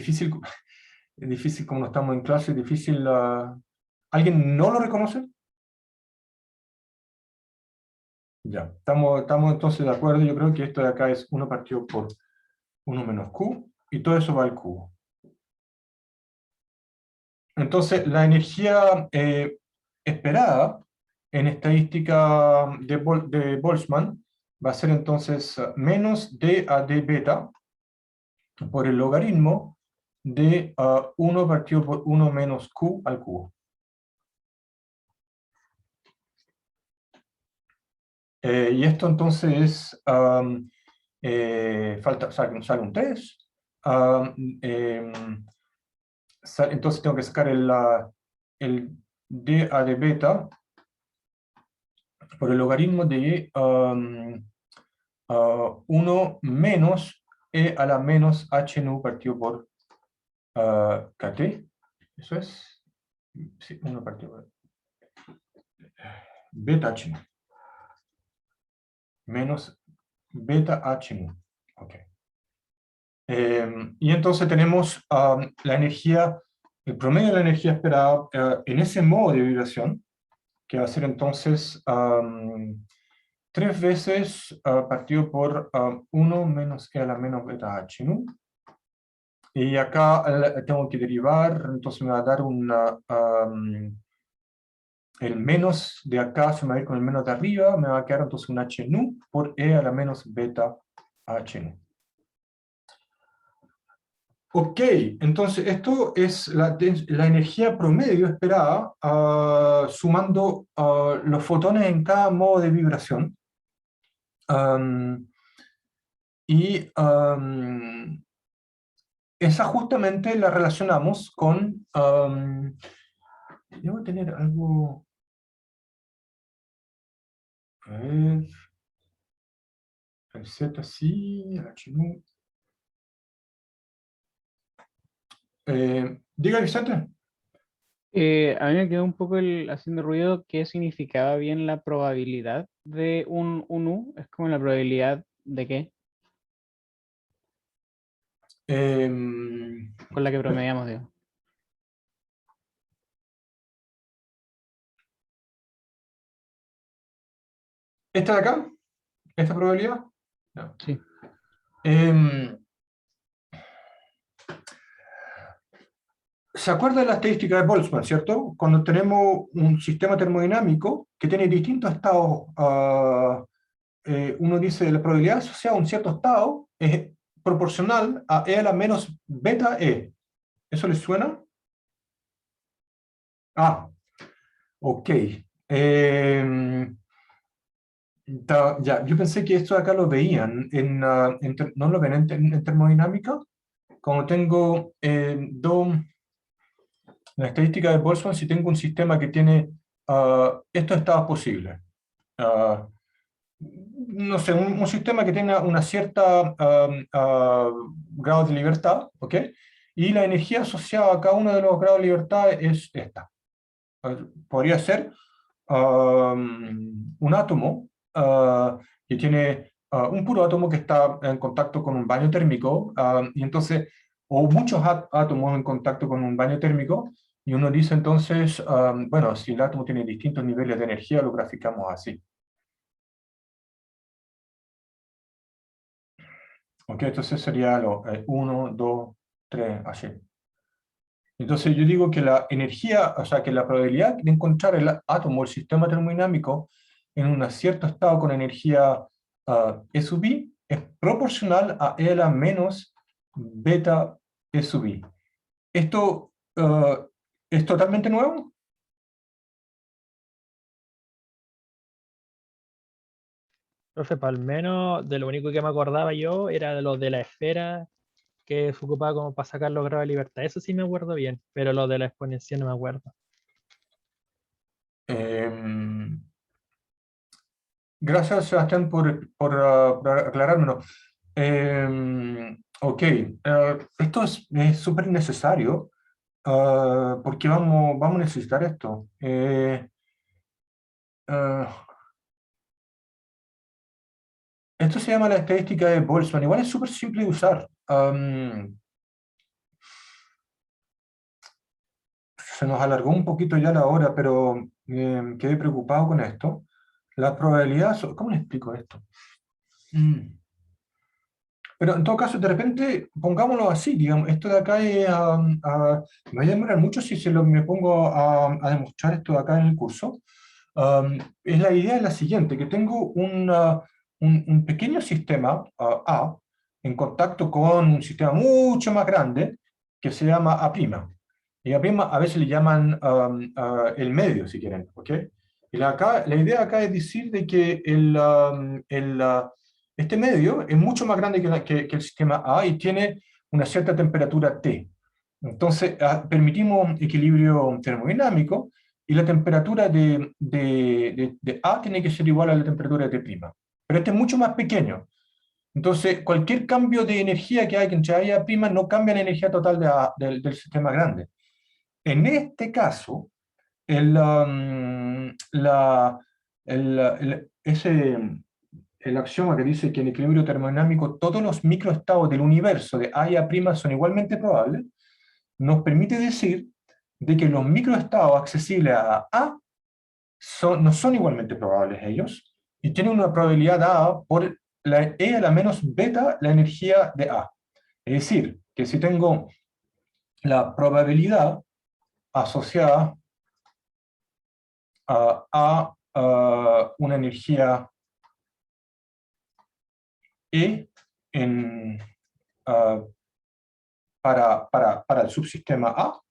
difícil como no estamos en clase, es difícil. ¿Alguien no lo reconoce? Ya, estamos entonces de acuerdo. Yo creo que esto de acá es 1 partido por 1 menos q, y todo eso va al cubo. Entonces, la energía esperada en estadística de Boltzmann va a ser entonces menos d a d beta por el logaritmo de 1 partido por 1 menos q al cubo. Y esto entonces es, sale un 3. Entonces tengo que sacar el d a de beta por el logaritmo de 1 menos e a la menos h nu partido por kt. Eso es. Sí, 1 partido por beta h nu menos beta h nu. Ok. Y entonces tenemos la energía, el promedio de la energía esperada en ese modo de vibración, que va a ser entonces 3 veces partido por 1 menos e a la menos beta h nu. Y acá tengo que derivar, entonces me va a dar el menos de acá se me va a ir con el menos de arriba, me va a quedar entonces un h nu por e a la menos beta h nu. Ok, entonces esto es la energía promedio esperada sumando los fotones en cada modo de vibración. Y esa justamente la relacionamos con... debo tener algo... A ver... El Z sí, el H no. Diga, Vicente. A mí me quedó un poco haciendo ruido qué significaba bien la probabilidad de un U. Es como la probabilidad de qué, Em, con la que promediamos, digo. ¿Esta de acá? ¿Esta probabilidad? No. Sí. Em, ¿Se acuerda de la estadística de Boltzmann, cierto? Cuando tenemos un sistema termodinámico que tiene distintos estados, uno dice la probabilidad asociada a un cierto estado es proporcional a e a la menos beta e. ¿Eso les suena? Ah, ok. Ya, yo pensé que esto de acá lo veían, no lo ven en termodinámica, como tengo la estadística de Boltzmann, si tengo un sistema que tiene estos estados posibles. Ah, no sé, un sistema que tenga una cierta grado de libertad, ¿ok? Y la energía asociada a cada uno de los grados de libertad es esta. Podría ser un átomo que tiene un puro átomo que está en contacto con un baño térmico, y entonces, o muchos átomos en contacto con un baño térmico, y uno dice entonces, bueno, si el átomo tiene distintos niveles de energía, lo graficamos así. ¿Ok? Entonces sería lo 1, 2, 3, así. Entonces yo digo que la energía, o sea, que la probabilidad de encontrar el átomo, el sistema termodinámico, en un cierto estado con energía E sub i es proporcional a E a la menos beta E sub i. ¿Esto es totalmente nuevo? Profe, para al menos de lo único que me acordaba yo era de lo de la esfera que se ocupaba como para sacar los grados de libertad. Eso sí me acuerdo bien, pero lo de la exponencial no me acuerdo. Em, Gracias, Sebastián, por aclarármelo. Ok, esto es súper necesario porque vamos a necesitar esto. Ah, Esto se llama la estadística de Boltzmann. Igual es súper simple de usar. Se nos alargó un poquito ya la hora, pero quedé preocupado con esto. La probabilidad, ¿cómo le explico esto? Mm. Pero en todo caso, de repente, pongámoslo así, digamos, esto de acá es, me voy a demorar mucho si me pongo a demostrar esto de acá en el curso. Es la idea es la siguiente, que tengo un pequeño sistema A en contacto con un sistema mucho más grande que se llama A'. Y A' a veces le llaman el medio, si quieren, ¿ok? Y la idea acá es decir de que este medio es mucho más grande que el sistema A y tiene una cierta temperatura T. Entonces, permitimos equilibrio termodinámico y la temperatura de A tiene que ser igual a la temperatura de T'. Pero este es mucho más pequeño. Entonces, cualquier cambio de energía que hay entre A y A' no cambia la energía total del sistema grande. En este caso, la, el axioma que dice que en equilibrio termodinámico todos los microestados del universo de A y A' son igualmente probables, nos permite decir de que los microestados accesibles a A no son igualmente probables ellos, y tienen una probabilidad dada por la E a la menos beta la energía de A. Es decir, que si tengo la probabilidad asociada a una energía E en, ah, para el subsistema A,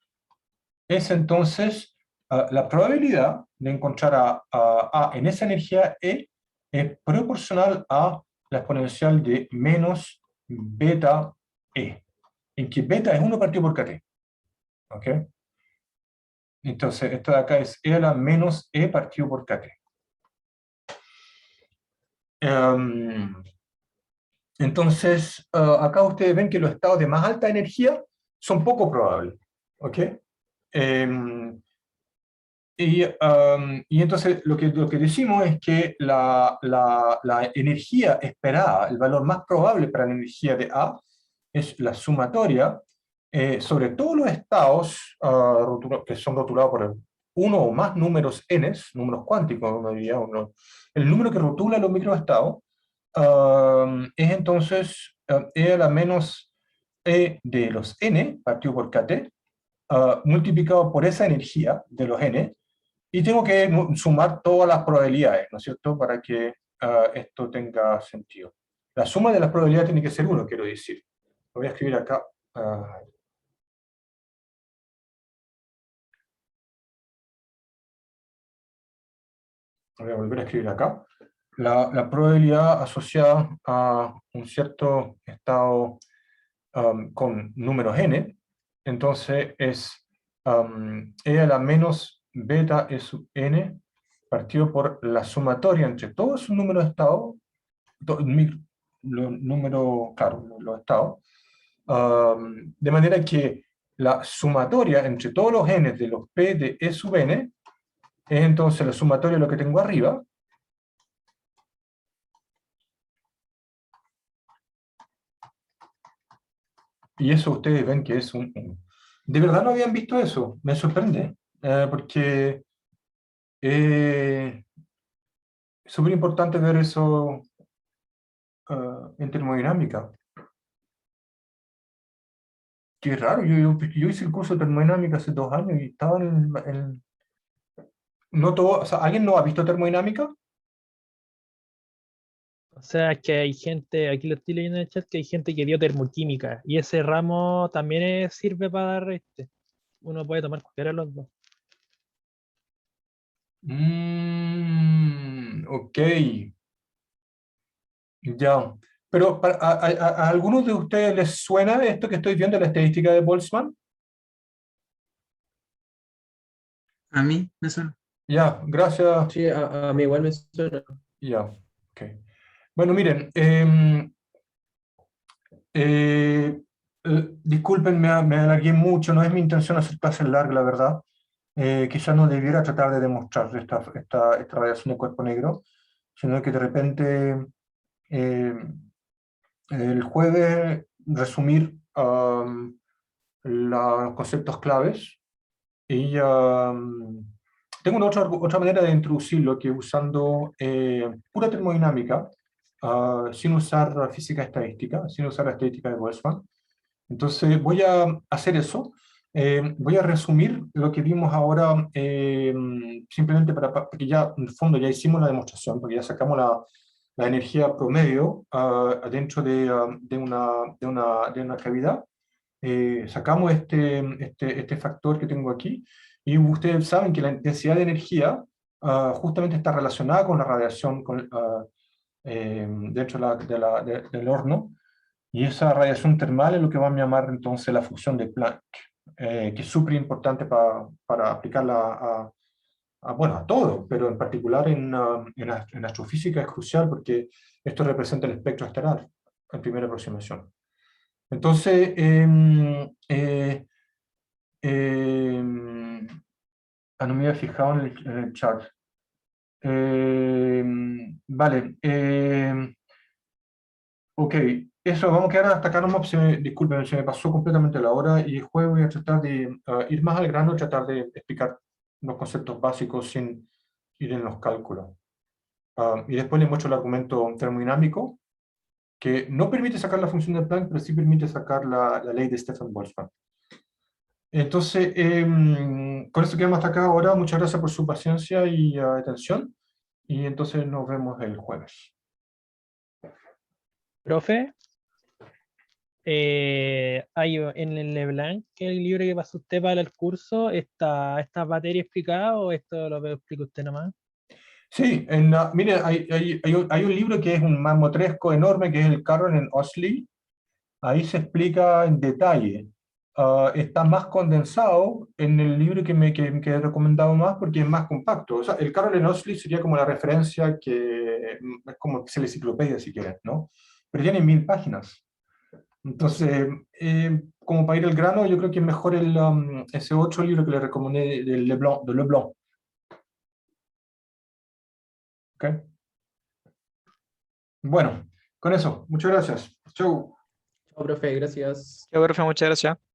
es entonces la probabilidad de encontrar a en esa energía E es proporcional a la exponencial de menos beta E, en que beta es 1 partido por kt. ¿Ok? Entonces, esto de acá es E a la menos E partido por kt. Entonces, acá ustedes ven que los estados de más alta energía son poco probables. ¿Ok? Y entonces lo que decimos es que la energía esperada, el valor más probable para la energía de A, es la sumatoria sobre todos los estados que son rotulados por uno o más números n, números cuánticos, uno diría, el número que rotula los microestados, es entonces E a la menos E de los n, partido por kt, multiplicado por esa energía de los n, y tengo que sumar todas las probabilidades, ¿no es cierto?, para que esto tenga sentido. La suma de las probabilidades tiene que ser 1, quiero decir. Lo voy a escribir acá. Lo voy a volver a escribir acá. la probabilidad asociada a un cierto estado con números n, entonces es e a la menos beta e sub n partido por la sumatoria entre todos sus números de estado, los números, claro, los estados, de manera que la sumatoria entre todos los n de los p de e sub n es entonces la sumatoria de lo que tengo arriba, y eso ustedes ven que es un 1. De verdad no habían visto eso, me sorprende, porque es súper importante ver eso en termodinámica. Qué raro, yo hice el curso de termodinámica hace 2 años y estaba no todo, o sea, ¿alguien no ha visto termodinámica? O sea, es que hay gente, aquí lo estoy leyendo en el chat, que hay gente que dio termoquímica y ese ramo también sirve para dar uno puede tomar cualquiera de los dos. Ok, ya. Pero ¿a algunos de ustedes les suena esto que estoy viendo, la estadística de Boltzmann? A mí me suena. Ya, gracias. Sí, a mí igual me suena. Ya, ok. Bueno, miren, disculpen, me alargué mucho, no es mi intención hacer clases largas, la verdad. Quizás no debiera tratar de demostrar esta radiación de cuerpo negro, sino que de repente el jueves resumir los conceptos claves y tengo otra manera de introducirlo que usando pura termodinámica, sin usar física estadística, sin usar la estadística de Boltzmann. Entonces voy a hacer eso. Voy a resumir lo que vimos ahora, simplemente porque ya en el fondo ya hicimos la demostración, porque ya sacamos la energía promedio dentro de una cavidad. Sacamos este factor que tengo aquí, y ustedes saben que la intensidad de energía justamente está relacionada con la radiación dentro del horno, y esa radiación termal es lo que vamos a llamar entonces la función de Planck, que es súper importante para aplicarla bueno, a todo, pero en particular en astrofísica es crucial porque esto representa el espectro estelar en primera aproximación. Entonces, no me había fijado en el chat. Vale. Ok, eso, vamos a quedar hasta acá nomás. Disculpen, se me pasó completamente la hora y el juego voy a tratar de ir más al grano, tratar de explicar los conceptos básicos sin ir en los cálculos. Y después les muestro el argumento termodinámico, que no permite sacar la función de Planck, pero sí permite sacar la ley de Stefan Boltzmann. Entonces, con esto quedamos hasta acá ahora. Muchas gracias por su paciencia y atención. Y entonces nos vemos el jueves. Profe, hay en el Leblanc, que es el libro que pasó usted para el curso, ¿esta materia explicada o esto lo explica usted nomás? Sí, mire, hay un libro que es un mamotresco enorme, que es el Carroll en Osli. Ahí se explica en detalle. Está más condensado en el libro que he recomendado más porque es más compacto. O sea, el Carroll en Osli sería como la referencia que es como la enciclopedia, si quieres, ¿no? Pero tiene 1000 páginas. Entonces, como para ir al grano, yo creo que es mejor ese otro libro que le recomendé de Leblanc. ¿Ok? Bueno, con eso, muchas gracias. Chau. Chao, profe, gracias. Yo, profe, muchas gracias.